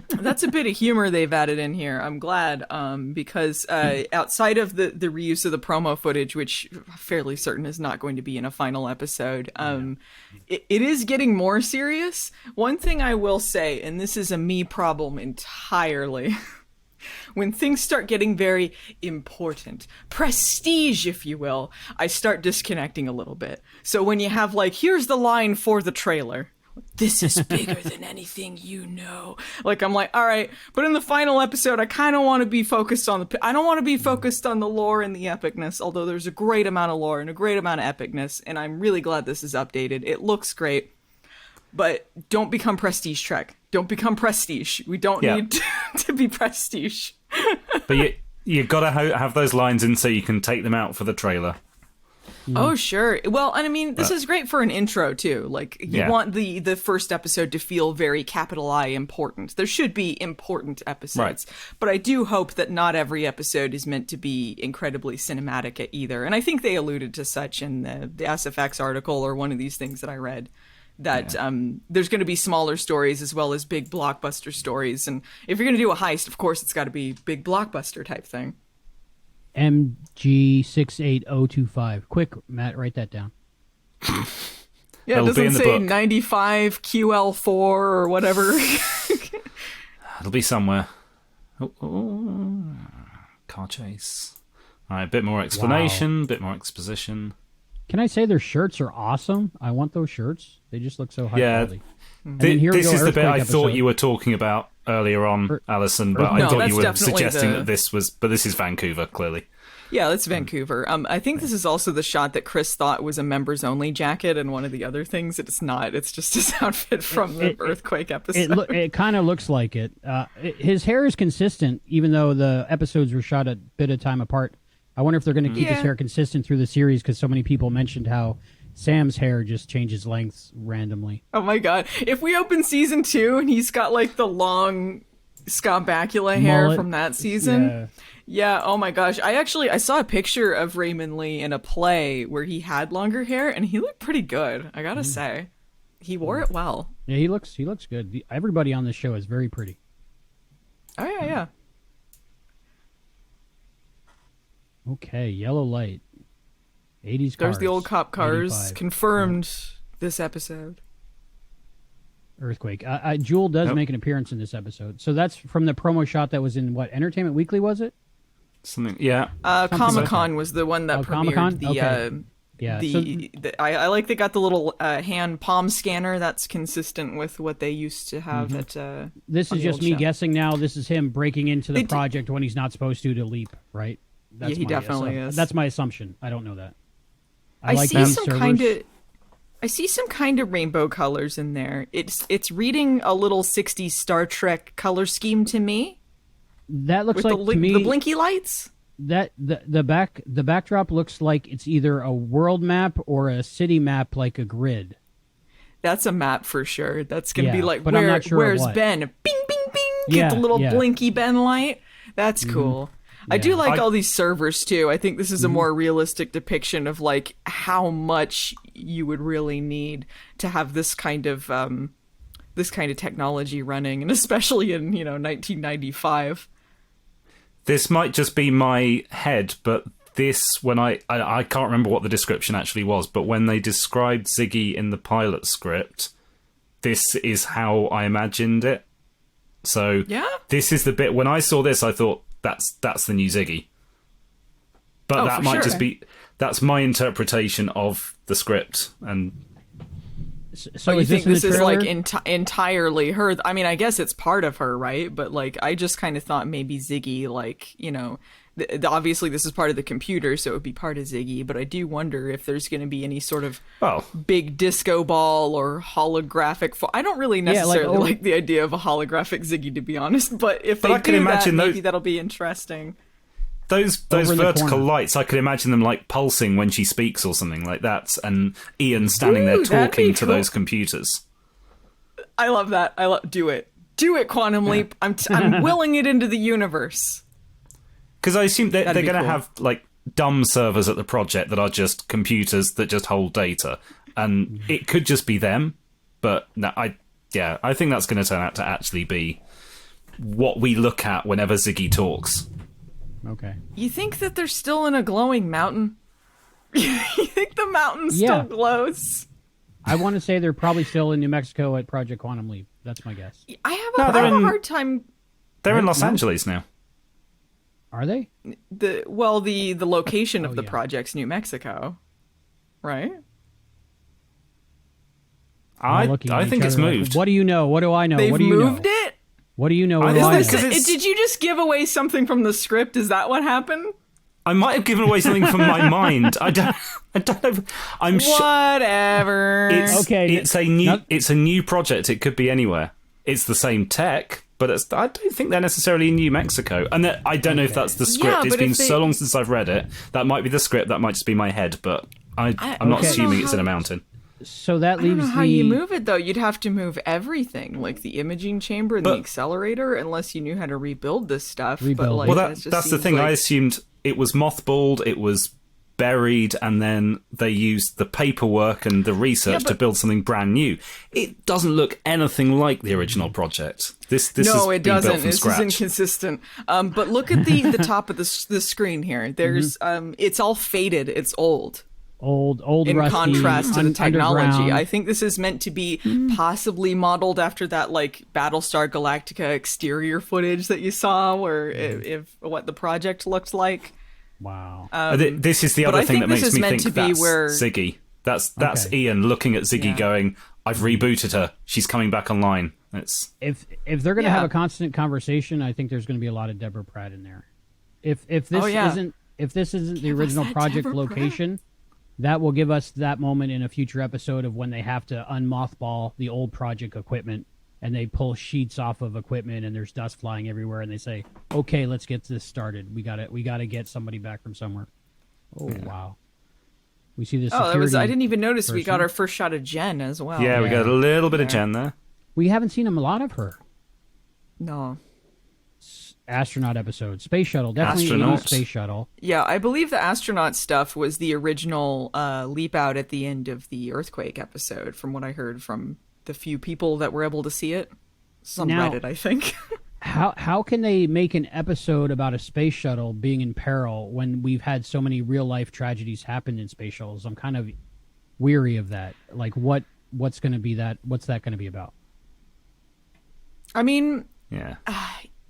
That's a bit of humor they've added in here. I'm glad, because outside of the reuse of the promo footage, which I'm fairly certain is not going to be in a final episode, it is getting more serious. One thing I will say, and this is a me problem entirely, when things start getting very important, prestige, if you will, I start disconnecting a little bit. So when you have like, here's the line for the trailer. This is bigger than anything you know. Like, I'm like, all right, but in the final episode, I kind of want to be focused on I don't want to be focused on the lore and the epicness, although there's a great amount of lore and a great amount of epicness, and I'm really glad this is updated. It looks great, but don't become Prestige Trek. Don't become Prestige. We don't need to be Prestige.
But you got to have those lines in so you can take them out for the trailer.
Oh, sure. Well, and I mean, this is great for an intro, too. Like, you want the first episode to feel very capital I important. There should be important episodes. Right. But I do hope that not every episode is meant to be incredibly cinematic either. And I think they alluded to such in the SFX article or one of these things that I read. That there's going to be smaller stories as well as big blockbuster stories. And if you're going to do a heist, of course, it's got to be big blockbuster type thing.
MG68025. Quick, Matt, write that down.
Yeah, it doesn't say 95 QL4 or whatever.
It'll be somewhere. Car chase. All right, a bit more explanation, bit more exposition.
Can I say their shirts are awesome? I want those shirts. They just look so high quality.
This is the bit I thought you were talking about earlier on, Alison, but I thought you were suggesting that this was... But this is Vancouver, clearly.
Yeah, that's Vancouver. I think this is also the shot that Chris thought was a members-only jacket and one of the other things. It's not. It's just his outfit from the Earthquake episode.
It kind of looks like it. His hair is consistent, even though the episodes were shot a bit of time apart. I wonder if they're going to keep his hair consistent through the series, because so many people mentioned how Sam's hair just changes lengths randomly.
Oh my god. If we open season 2 and he's got like the long Scott Bakula hair from that season. Yeah, oh my gosh. I saw a picture of Raymond Lee in a play where he had longer hair and he looked pretty good, I gotta say. He wore it well.
Yeah, he looks good. Everybody on this show is very pretty.
Oh yeah.
Okay, yellow light. 80s cars.
There's the old cop cars
85.
confirmed this episode.
Earthquake. Jewel does make an appearance in this episode. So that's from the promo shot that was in, what, Entertainment Weekly, was it?
Something, yeah.
Comic-Con was the one that premiered
Comic-Con?
the...
Okay. Yeah.
I like they got the little hand palm scanner that's consistent with what they used to have at...
This is just me guessing now. This is him breaking into the project when he's not supposed to leap, right? That's
he definitely is.
That's my assumption. I don't know that.
I see some kind of rainbow colors in there. It's reading a little 60s Star Trek color scheme to me.
That looks
with
like to me
the blinky lights.
That the backdrop looks like it's either a world map or a city map, like a grid.
That's a map for sure. That's gonna be like,
but I'm not sure
where's
what.
Ben? Bing bing bing. Get the little blinky Ben light. That's cool. I do like all these servers too. I think this is a more realistic depiction of like how much you would really need to have this kind of technology running, and especially in 1995.
This might just be my head, but this, when I can't remember what the description actually was, but when they described Ziggy in the pilot script, this is how I imagined it. So this is the bit, when I saw this, I thought, that's the new Ziggy. But that might just be, that's my interpretation of the script. And
so you think this is like entirely her? I mean, I guess it's part of her, right? But like, I just kind of thought maybe Ziggy, like, obviously this is part of the computer, so it would be part of Ziggy. But I do wonder if there's going to be any sort of big disco ball or holographic. I don't really necessarily like the idea of a holographic Ziggy, to be honest. But if they do that, maybe that'll be interesting.
Those vertical lights, I could imagine them like pulsing when she speaks or something like that, and Ian standing there talking to those computers.
I love that. Do it, Quantum Leap. I'm willing it into the universe.
Because I assume they're going to have like dumb servers at the project that are just computers that just hold data, and it could just be them. But no, yeah, I think that's going to turn out to actually be what we look at whenever Ziggy talks.
Okay.
You think that they're still in a glowing mountain? You think the mountain still glows?
I want to say they're probably still in New Mexico at Project Quantum Leap. That's my guess.
I have a hard time.
They're in Los Angeles now.
Are they?
The location of the project's New Mexico, right?
I think it's moved.
What do you know? What do I know?
They've
What do you
moved
know?
it?
What do you know?
Did you just give away something from the script? Is that what happened?
I might have given away something from my mind. I don't know. I'm sure.
Whatever.
It's a new project. It could be anywhere. It's the same tech, but I don't think they're necessarily in New Mexico. And I don't know if that's the script. It's been so long since I've read it. That might be the script. That might just be my head. But I'm not assuming it's in a mountain.
So that leaves
I don't know how you move it, though. You'd have to move everything, like the imaging chamber and the accelerator, unless you knew how to rebuild this stuff.
Rebuild.
That's the thing. I assumed it was mothballed, it was buried, and then they used the paperwork and the research to build something brand new. It doesn't look anything like the original project. This
no, it doesn't.
Built from
this
scratch.
is inconsistent. But look at the top of the screen here. There's it's all faded. It's old.
Old
in
rusty,
contrast to the technology.
underground.
I think this is meant to be possibly modeled after that like Battlestar Galactica exterior footage that you saw, where if what the project looked like.
Wow.
This is the other thing that makes me think that's
where...
Ziggy. That's Ian looking at Ziggy going, I've rebooted her. She's coming back online.
If they're going to have a constant conversation, I think there's going to be a lot of Deborah Pratt in there. If this isn't the original project
Deborah
location, that will give us that moment in a future episode of when they have to unmothball the old project equipment and they pull sheets off of equipment and there's dust flying everywhere and they say, "Okay, let's get this started. We got to get somebody back from somewhere." Oh wow. We see this.
I didn't even notice we got our first shot of Jen as well.
Yeah, we got a little bit of Jen there.
We haven't seen a lot of her.
No.
Astronaut episode, space shuttle, definitely 80s space shuttle.
Yeah, I believe the astronaut stuff was the original leap out at the end of the earthquake episode, from what I heard from the few people that were able to see it. It's on Reddit, I think.
How can they make an episode about a space shuttle being in peril when we've had so many real life tragedies happen in space shuttles? I'm kind of weary of that. Like, what's going to be that? What's that going to be about?
I mean,
yeah.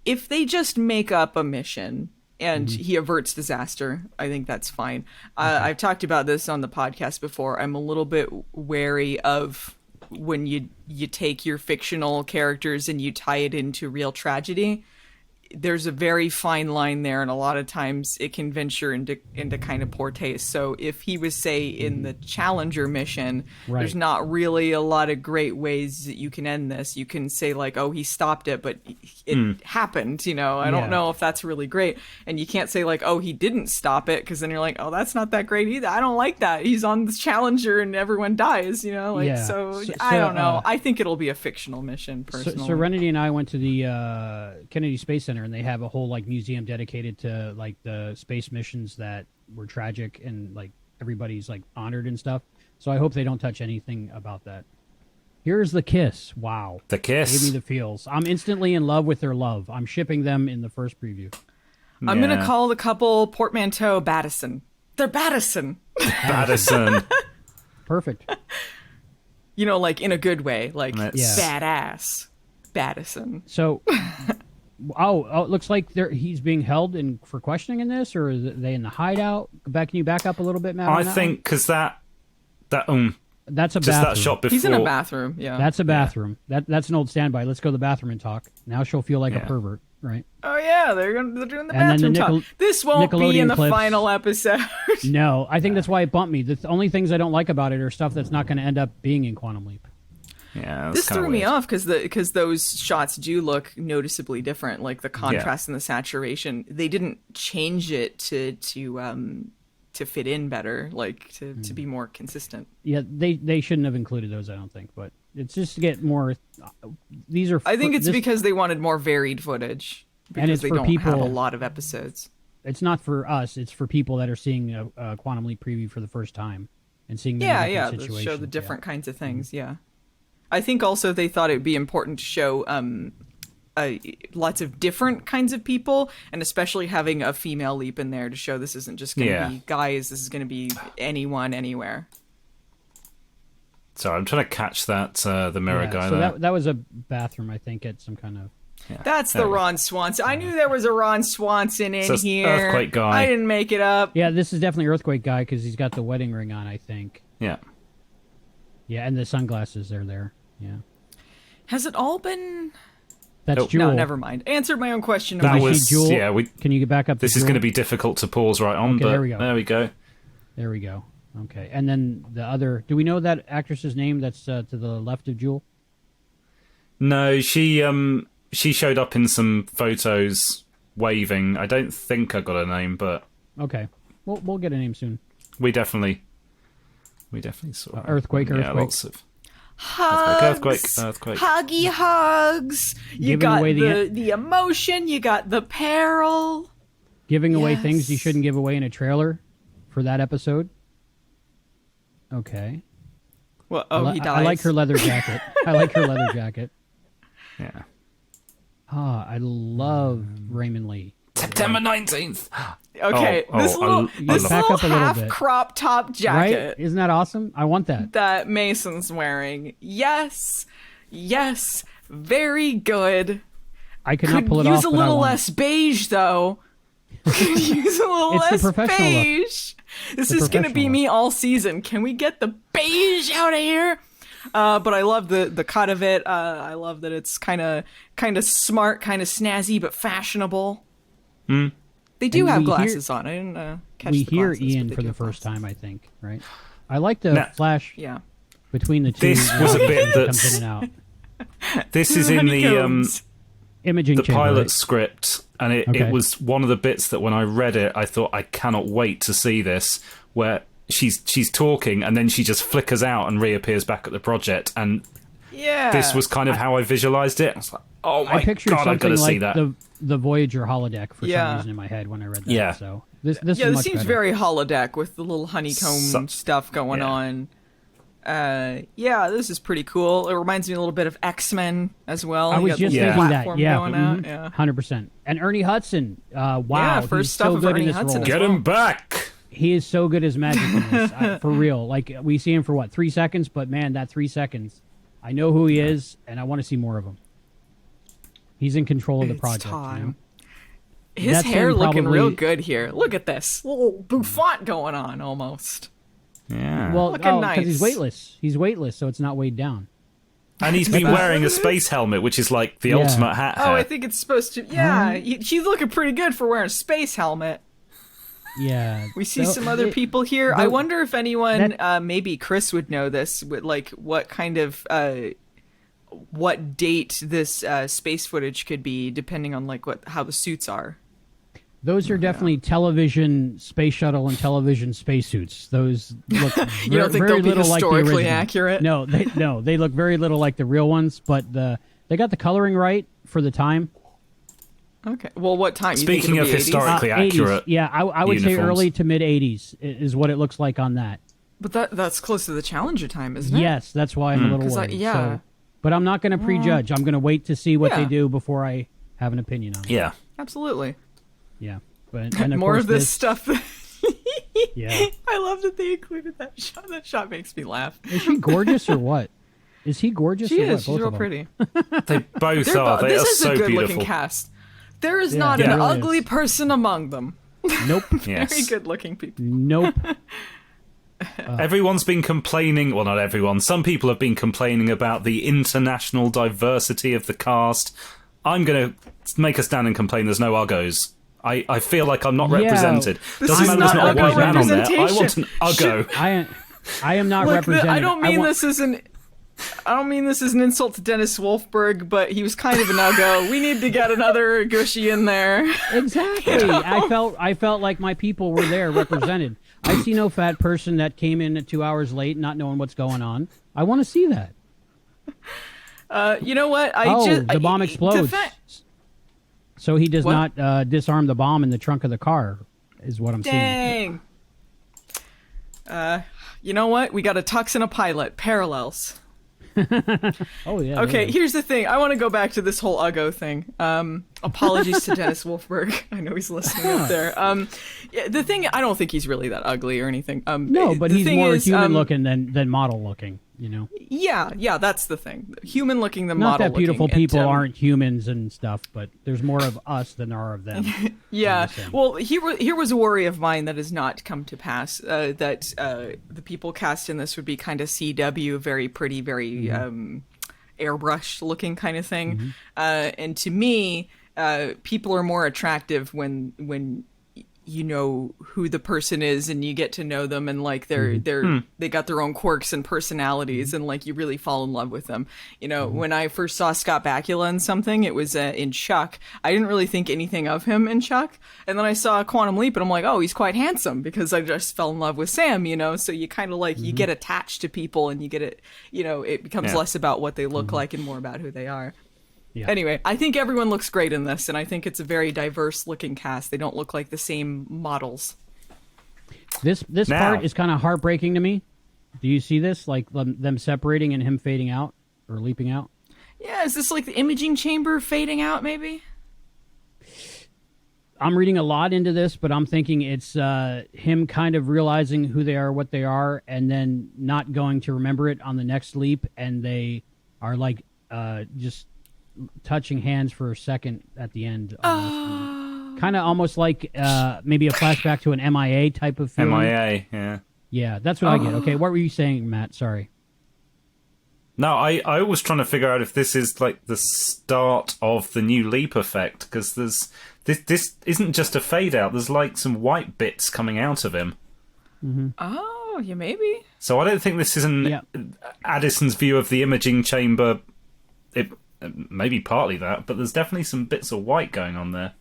If they just make up a mission and he averts disaster, I think that's fine. I've talked about this on the podcast before. I'm a little bit wary of when you take your fictional characters and you tie it into real tragedy. There's a very fine line there, and a lot of times it can venture into kind of poor taste. So if he was, say, in the Challenger mission, there's not really a lot of great ways that you can end this. You can say, like, oh, he stopped it, but it happened, you know. I don't know if that's really great. And you can't say, like, oh, he didn't stop it, because then you're like, oh, that's not that great either. I don't like that. He's on the Challenger and everyone dies, you know. Like, so I don't know. I think it'll be a fictional mission, personally.
So Serenity and I went to the Kennedy Space Center, and they have a whole like museum dedicated to like the space missions that were tragic and like everybody's like honored and stuff. So I hope they don't touch anything about that. Here's the kiss. Wow.
The kiss.
Gave me the feels. I'm instantly in love with their love. I'm shipping them in the first preview.
I'm going to call the couple portmanteau Battison. They're Battison.
Battison.
Perfect.
You know, like in a good way, like badass Battison.
So it looks like he's being held for questioning in this, or is they in the hideout? Can you back up a little bit, Matt?
I think because that's a
bathroom.
That shot before.
He's in a bathroom. Yeah,
that's a bathroom. That's an old standby. Let's go to the bathroom and talk. Now she'll feel like a pervert, right?
Oh yeah, they're doing the bathroom talk. This won't be in the final episode.
No, I think that's why it bumped me. The only things I don't like about it are stuff that's not going to end up being in Quantum Leap.
Yeah,
this threw me off because those shots do look noticeably different, like the contrast and the saturation. They didn't change it to fit in better, like to be more consistent.
Yeah, they shouldn't have included those, I don't think, but it's just to get more. These are.
I think it's because they wanted more varied footage, because
and it's
they
for
don't
people,
have a lot of episodes.
It's not for us. It's for people that are seeing a Quantum Leap preview for the first time and seeing the situation.
Show the different kinds of things. Yeah. I think also they thought it would be important to show lots of different kinds of people, and especially having a female leap in there to show this isn't just going to be guys, this is going to be anyone, anywhere.
Sorry, I'm trying to catch that the mirror guy
so
there.
that was a bathroom, I think, at some kind of...
Yeah.
That's the Ron Swanson. I knew there was a Ron Swanson in here.
Earthquake guy.
I didn't make it up.
Yeah, this is definitely Earthquake guy because he's got the wedding ring on, I think.
Yeah.
Yeah, and the sunglasses are there. Yeah.
Has it all been...
That's
Nope.
Jewel.
No, never mind. Answered my own question.
That
Can we
was
see Jewel?
yeah.
Can you get back up?
This
to
is
Jewel?
going to be difficult to pause right on,
Okay,
but
there we go.
there we go.
There we go. Okay, and then the other. Do we know that actress's name? That's to the left of Jewel.
No, she showed up in some photos waving. I don't think I got her name, but
Okay, we'll get a name soon.
we definitely saw her.
Earthquake.
Yeah, lots of
Hugs.
Earthquake.
Huggy hugs. You
Giving
got
away
the emotion. You got the peril.
Giving away
Yes.
things you shouldn't give away in a trailer for that episode. Okay.
Well, he dies.
I like her leather jacket. I like her leather jacket.
Yeah.
I love Raymond Lee.
September 19th.
Okay, this little
Back up a little bit.
half crop top
Right?
jacket
Isn't that awesome? I want that.
that Mason's wearing. Yes, very good.
I could not
Could
pull it
use
off.
a
but I
little
want it.
less beige, though. Could use a little
It's the
less
professional look.
beige. This
The
is going to be
professional
me all season. Can we get the beige out of here? But I love the cut of it. I love that it's kind of smart, kind of snazzy, but fashionable. They do
And
have
we hear-
glasses on. I didn't catch
We
the
hear
glasses,
Ian
but they
for
do
the
have
first
glasses.
time, I think. Right? I like the
Now-
flash
Yeah.
between the two.
This was a bit
that comes in
that's-
and out.
This is in the
Honeycombs.
Imaging
the
chamber,
pilot
right?
script, and
Okay.
it was one of the bits that when I read it, I thought I cannot wait to see this, where she's talking and then she just flickers out and reappears back at the project, and
Yeah.
this was kind of how I visualized it. I was like, oh my
I pictured
god, I've got
something
to see
like
that.
the Voyager holodeck for
Yeah.
some reason in my head when I read that.
Yeah.
So this
Yeah,
is
this
much
seems
better.
very holodeck with the little honeycomb stuff going
yeah.
on. Yeah, this is pretty cool. It reminds me a little bit of X-Men as well.
I
You
was
got the
just
Yeah.
thinking that.
platform
Yeah,
going out. Yeah.
100%. And Ernie Hudson. Wow,
Yeah, first
he's
stuff
so
of
good
Ernie
in this
Hudson
role.
as
Get
well.
him back!
He is so good as Magic in this, for real. Like we see him for 3 seconds, but man, that 3 seconds, I know who he is, and I want to see more of him. He's in control of the
It's
project.
time.
You know?
His
That's
hair
him
looking
probably-
real good here. Look at this little bouffant going on almost.
Yeah.
Well,
Looking
because he's
nice.
weightless. He's weightless, so it's not weighed down.
And he's been wearing a space helmet, which is like the
Yeah.
ultimate hat
Oh, I
hair.
think it's supposed to. Yeah, she's looking pretty good for wearing a space helmet.
Yeah.
We see
So
some other
it-
people here. I wonder if anyone,
that-
maybe Chris would know this, with like what kind of, what date this space footage could be, depending on like how the suits are.
Those are definitely television space shuttle and television spacesuits. Those look
You don't think
very
they'll be
little like the
historically
original.
accurate?
No, they look very little like the real ones, but they got the coloring right for the time.
Okay. Well, what time? You think
Speaking
it'll
of
be 80s?
historically
80s.
accurate,
Yeah, I would say
uniforms.
early to mid 80s is what it looks like on that.
But that's close to the Challenger time, isn't it?
Yes, that's why I'm a little
'Cause
worried.
yeah.
So, but I'm not going to prejudge. I'm going to wait to see what
Yeah.
they do before I have an opinion on it.
yeah.
Absolutely.
Yeah. But and of
More
course
of this stuff.
Yeah.
I love that they included that shot. That shot makes me laugh.
Is she gorgeous or what? Is he gorgeous
She
or what?
is. She's
Both
real
of them.
pretty.
They both are. They
this
are
is
so
a good
beautiful.
looking cast. There is
Yeah,
not
it
an
really
ugly
is.
person among them.
Nope.
Yes.
Very good looking people.
Nope.
Everyone's been complaining, well, not everyone, some people have been complaining about the international diversity of the cast. I'm going to make a stand and complain there's no Uggos. I feel like I'm not
Yeah.
represented.
This
Doesn't
is
matter there's
not
not a
Uggo
white man on there. I want
representation.
an Uggo.
I am not
Look,
represented.
I don't mean
want-
this as an. I don't mean this as an insult to Dennis Wolfberg, but he was kind of an uggo. We need to get another Gushy in there.
Exactly. I felt like my people were there represented. I see no fat person that came in at 2 hours late, not knowing what's going on. I want to see that.
You know what?
The bomb explodes. So he does
What?
not disarm the bomb in the trunk of the car, is what I'm seeing.
Dang. You know what? We got a tux and a pilot. Parallels.
Oh yeah.
Okay,
yeah.
here's the thing. I want to go back to this whole Uggo thing. Apologies to Dennis Wolfberg. I know he's listening up there. Yeah, the thing, I don't think he's really that ugly or anything.
No, but
the
he's
thing
more
is,
human looking than model looking. You know.
Yeah, that's the thing. Human looking, the
Not
model
that beautiful
looking.
people
And,
aren't humans and stuff, but there's more of us than there are of them.
Yeah. Well, here was a worry of mine that has not come to pass. That the people cast in this would be kind of CW, very pretty, very airbrushed looking kind of thing. And to me, people are more attractive when you know who the person is and you get to know them, and like they got their own quirks and personalities, and like you really fall in love with them. You know, when I first saw Scott Bakula in something, it was in Chuck. I didn't really think anything of him in Chuck, and then I saw Quantum Leap and I'm like, oh, he's quite handsome, because I just fell in love with Sam, you know. So you kind of like you get attached to people, and you get it, you know, it becomes less about what they look like and more about who they are.
Yeah.
Anyway, I think everyone looks great in this, and I think it's a very diverse looking cast. They don't look like the same models.
This
Now.
part is kind of heartbreaking to me. Do you see this? Like them separating and him fading out or leaping out?
Yeah, is this like the imaging chamber fading out, maybe?
I'm reading a lot into this, but I'm thinking it's him kind of realizing who they are, what they are, and then not going to remember it on the next leap, and they are like just touching hands for a second at the end. Kind of almost like maybe a flashback to an MIA type of feeling.
MIA, yeah.
Yeah, that's what I get. Okay, what were you saying, Matt? Sorry.
No, I was trying to figure out if this is like the start of the new leap effect, because this isn't just a fade out. There's like some white bits coming out of him.
Oh, yeah, maybe.
So I don't think this is Addison's view of the imaging chamber. It maybe partly that, but there's definitely some bits of white going on there.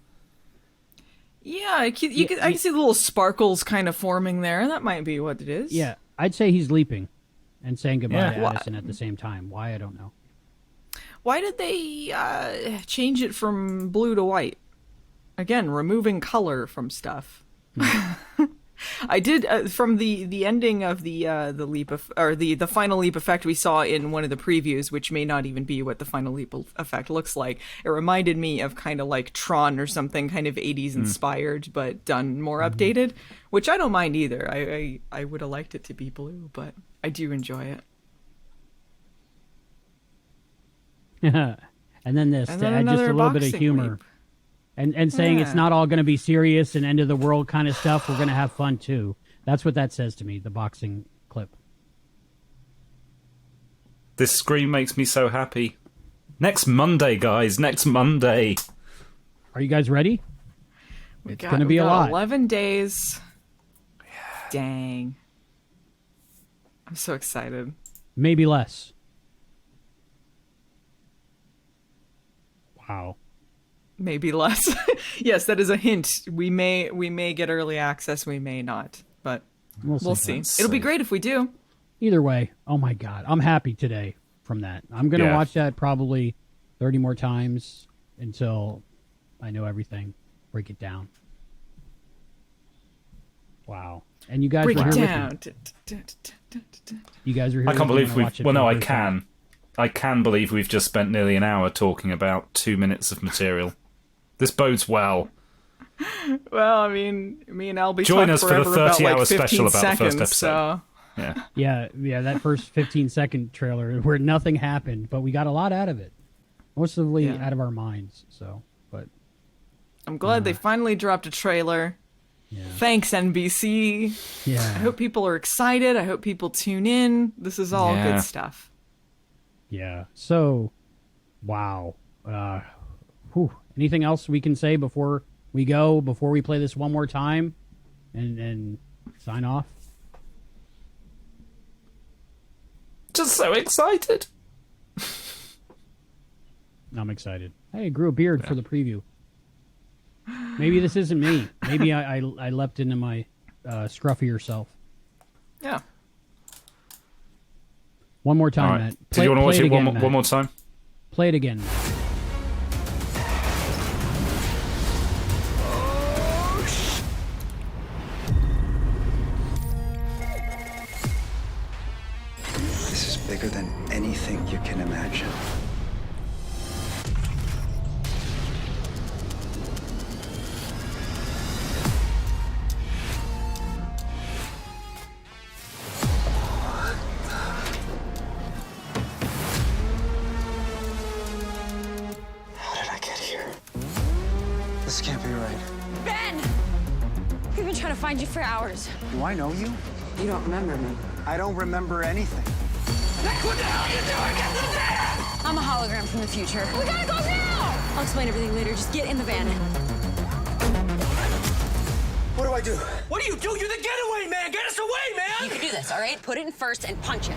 Yeah, I can see the little sparkles kind of forming there. That might be what it is.
Yeah, I'd say he's leaping and saying goodbye to
Yeah.
Addison at the same time. Why, I don't know.
Why did they change it from blue to white? Again, removing color from stuff. I did from the ending of the leap or the final leap effect we saw in one of the previews, which may not even be what the final leap effect looks like. It reminded me of kind of like Tron or something, kind of 80s inspired, but done more updated, which I don't mind either. I would have liked it to be blue, but I do enjoy it.
And then this
And
to
then
add just
another
a little bit of
boxing
humor.
leap.
And saying it's not all going to be serious and end of the world kind of stuff. We're going to have fun too. That's what that says to me, the boxing clip.
This screen makes me so happy. Next Monday, guys. Next Monday.
Are you guys ready? It's going to be
We
a
got
lot.
11 days. Dang. I'm so excited.
Maybe less. Wow.
Maybe less. Yes, that is a hint. We may get early access, we may not, but we'll see.
Let's
It'll be
see.
great if we do.
Either way, oh my God, I'm happy today from that. I'm going to watch that probably 30 more times until I know everything. Break it down. Wow. And you guys
Break
were
it
here
down.
with me. You guys were here
I can't
with me
believe
when I
we've...
watched it
Well,
for
no,
the
I
first time.
can. I can believe we've just spent nearly an hour talking about 2 minutes of material. This bodes well.
Well, I mean, me and Albie
Join
talked
us for the
forever about
30-hour
like 15
special about the
seconds,
first episode.
So.
Yeah.
Yeah, that first 15-second trailer where nothing happened, but we got a lot out of it. Mostly out of our minds, so, but...
I'm glad they finally dropped a trailer.
Yeah.
Thanks, NBC.
Yeah.
I hope people are excited. I hope people tune in. This is all good stuff.
Yeah. So, wow. Anything else we can say before we go, before we play this one more time and sign off?
Just so excited.
I'm excited. Hey, I grew a beard for the preview. Maybe this isn't me. Maybe I leapt into my scruffier self.
Yeah.
One more time,
All right.
Matt.
Did you want to watch it
again,
one more time?
Play it again.
This is bigger than anything think you can imagine. How did I get here? This can't be right.
Ben! We've been trying to find you for hours.
Do I know you?
You don't remember me.
I don't remember anything.
What the hell are you doing in the van?
I'm a hologram from the future. We gotta go now! I'll explain everything later. Just get in the van.
What do I do?
What do? You're the getaway man. Get us away,
You
man.
can do this, all right? Put it in first and punch it.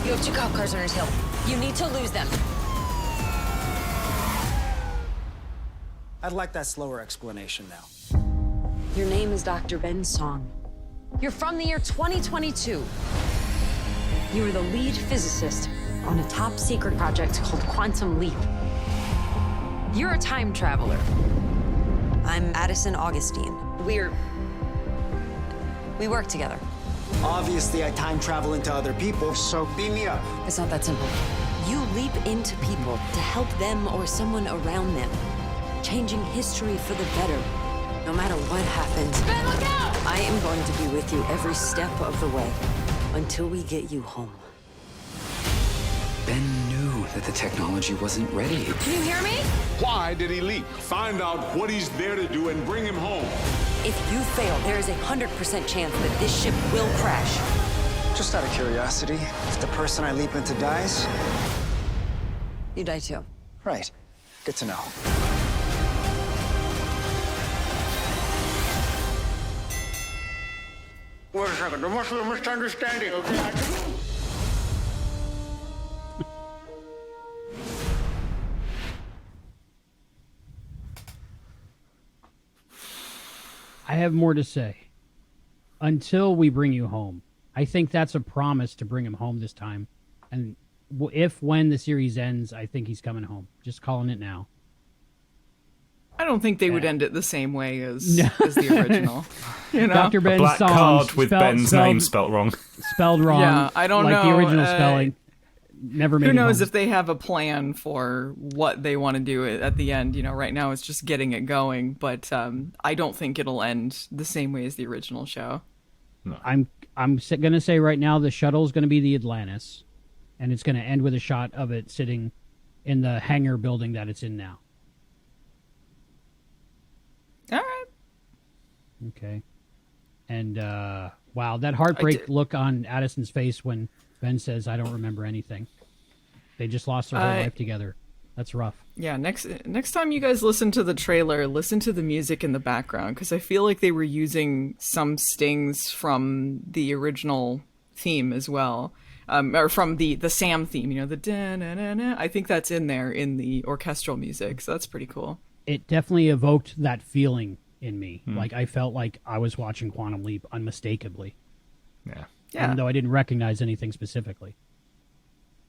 You have 2 cop cars on your tail. You need to lose them.
I'd like that slower explanation now.
Your name is Dr. Ben Song. You're from the year 2022. You are the lead physicist on a top secret project called Quantum Leap. You're a time traveler. I'm Addison Augustine. We work together.
Obviously, I time travel into other people, so beam me up.
It's not that simple. You leap into people to help them or someone around them, changing history for the better, no matter what happens. Ben, look out! I am going to be with you every step of the way until we get you home.
Ben knew that the technology wasn't ready.
Can you hear me?
Why did he leap? Find out what he's there to do and bring him home.
If you fail, there is a 100% chance that this ship will crash.
Just out of curiosity, if the person I leap into dies,
You die too.
right. Good to know.
Wait a second. There must be a misunderstanding, okay?
I have more to say. Until we bring you home. I think that's a promise to bring him home this time. And when the series ends, I think he's coming home. Just calling it now.
I don't think they would end it the same way as the original. You know?
Dr. Ben's
Black
song
card with Ben's name spelt wrong.
Spelled wrong.
Yeah, I don't
like
know.
The original spelling. Never made
Who
it
knows
home.
if they have a plan for what they want to do at the end? You know, right now it's just getting it going, but I don't think it'll end the same way as the original show.
No. I'm going to say right now the shuttle is going to be the Atlantis, and it's going to end with a shot of it sitting in the hangar building that it's in now.
All right.
Okay. And wow, that heartbreak look on Addison's face when Ben says, "I don't remember anything." They just lost their whole life together. That's rough.
Yeah, next time you guys listen to the trailer, listen to the music in the background, because I feel like they were using some stings from the original theme as well, or from the Sam theme. You know, the da-na-na-na. I think that's in there in the orchestral music, so that's pretty cool.
It definitely evoked that feeling in me. Like I felt like I was watching Quantum Leap unmistakably.
Yeah.
Even though I didn't recognize anything specifically.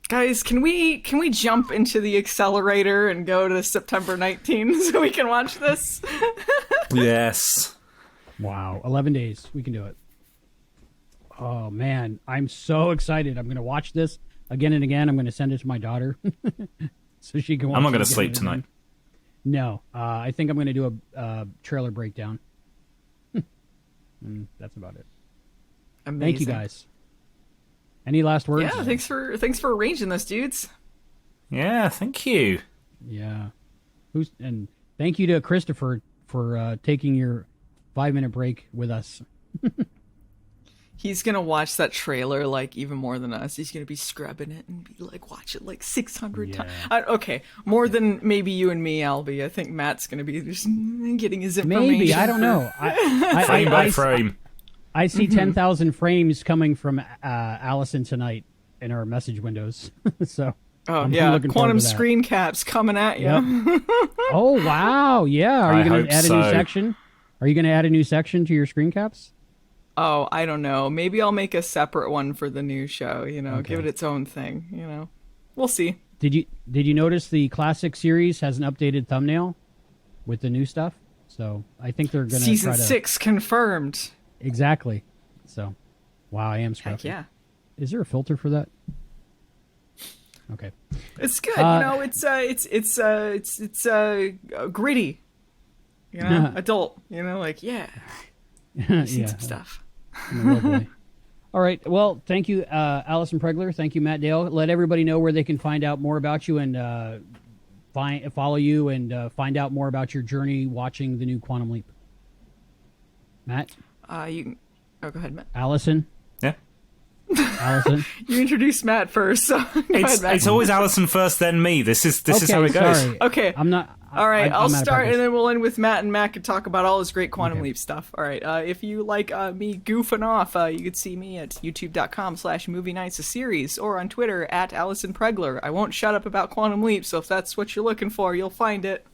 Guys, can we jump into the accelerator and go to September 19th so we can watch this?
Yes.
Wow, 11 days. We can do it. Oh, man. I'm so excited. I'm going to watch this again and again. I'm going to send it to my daughter so she can watch it.
I'm not going to
again
sleep
and
tonight.
again. No. I think I'm going to do a trailer breakdown. That's about it.
Amazing.
Thank you, guys. Any last words?
Yeah, thanks for arranging this, dudes.
Yeah, thank you.
Yeah. And thank you to Christopher for taking your 5-minute break with us.
He's gonna watch that trailer like even more than us. He's gonna be scrubbing it and be like, watch it like 600 times. Okay, more than maybe you and me, Albie. I think Matt's gonna be just getting his information.
Maybe, I don't know.
Frame by frame.
I see 10,000 frames coming from Allison tonight in our message windows. So, I'm looking forward
quantum
to that.
screen caps coming at you.
Yep. Oh wow, yeah. Are you going
hope
to add a
so.
new section? Are you going to add a new section to your screen caps?
Oh, I don't know. Maybe I'll make a separate one for the new show. You know,
Okay.
give it its own thing. You know, we'll see.
Did you notice the classic series has an updated thumbnail with the new stuff? So I think they're going to
Season 6 confirmed.
Exactly. So, wow, I am scruffy.
Heck yeah.
Is there a filter for that? Okay.
It's good. It's gritty. Adult. Yeah. Seen some stuff.
Oh, boy. All right. Well, thank you, Allison Pregler. Thank you, Matt Dale. Let everybody know where they can find out more about you and follow you and find out more about your journey watching the new Quantum Leap. Matt?
You can... Oh, go ahead, Matt.
Allison?
Yeah.
Allison?
You introduced Matt first, so
it's always Allison first, then me. This is how it goes.
Sorry.
Okay.
I'm not...
All right, I'll
I'm out of
start,
practice.
and then we'll end with Matt, and Matt can talk about all his great Quantum Leap stuff. All right, if you like me goofing off, you could see me at youtube.com/movie nights a series, or on Twitter at Allison Pregler. I won't shut up about Quantum Leap, so if that's what you're looking for, you'll find it.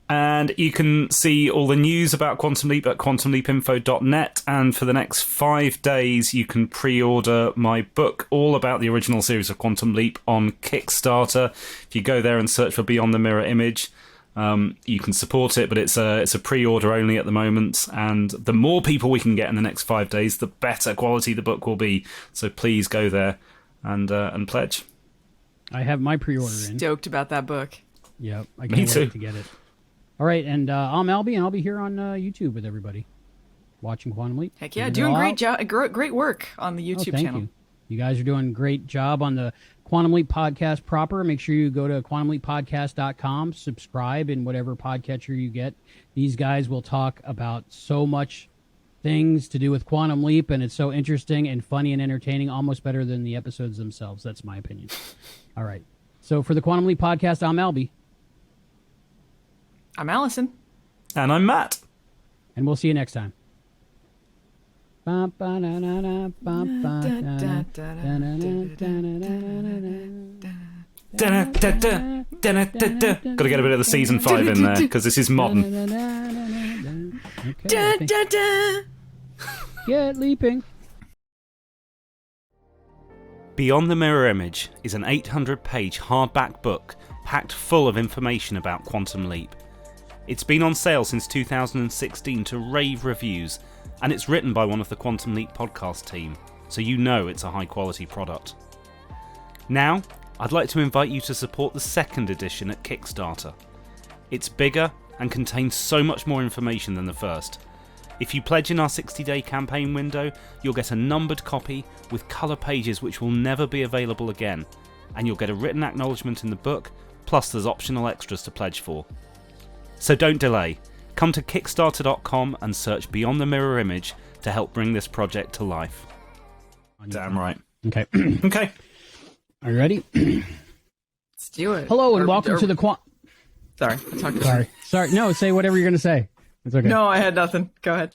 And you can see all the news about Quantum Leap at quantumleapinfo.net. And for the next 5 days, you can pre-order my book all about the original series of Quantum Leap on Kickstarter. If you go there and search for Beyond the Mirror Image, you can support it, but it's a pre-order only at the moment. And the more people we can get in the next 5 days, the better quality the book will be. So please go there and pledge.
I have my pre-order in.
Stoked about that book.
Yep. I can't wait to get it. All right, and I'm Albie, and I'll be here on YouTube with everybody, watching Quantum Leap.
Heck yeah, doing great work on the YouTube channel.
Thank you. You guys are doing a great job on the Quantum Leap podcast proper. Make sure you go to quantumleappodcast.com, subscribe in whatever podcatcher you get. These guys will talk about so much things to do with Quantum Leap, and it's so interesting and funny and entertaining, almost better than the episodes themselves. That's my opinion. All right. So for the Quantum Leap podcast, I'm Albie.
I'm Allison.
And I'm Matt.
And we'll see you next time.
Gotta get a bit of the season 5 in there, because this is modern.
Get leaping.
Beyond the Mirror Image is an 800-page hardback book packed full of information about Quantum Leap. It's been on sale since 2016 to rave reviews, and it's written by one of the Quantum Leap podcast team, so you know it's a high-quality product. Now, I'd like to invite you to support the second edition at Kickstarter. It's bigger and contains so much more information than the first. If you pledge in our 60-day campaign window, you'll get a numbered copy with colour pages which will never be available again, and you'll get a written acknowledgement in the book, plus there's optional extras to pledge for. So don't delay. Come to Kickstarter.com and search Beyond the Mirror Image to help bring this project to life. Damn right.
Okay.
Okay.
Are you ready?
Let's do it.
Hello and welcome to the
Sorry, I talked.
Sorry. No, say whatever you're going to say. It's okay.
No, I had nothing. Go ahead.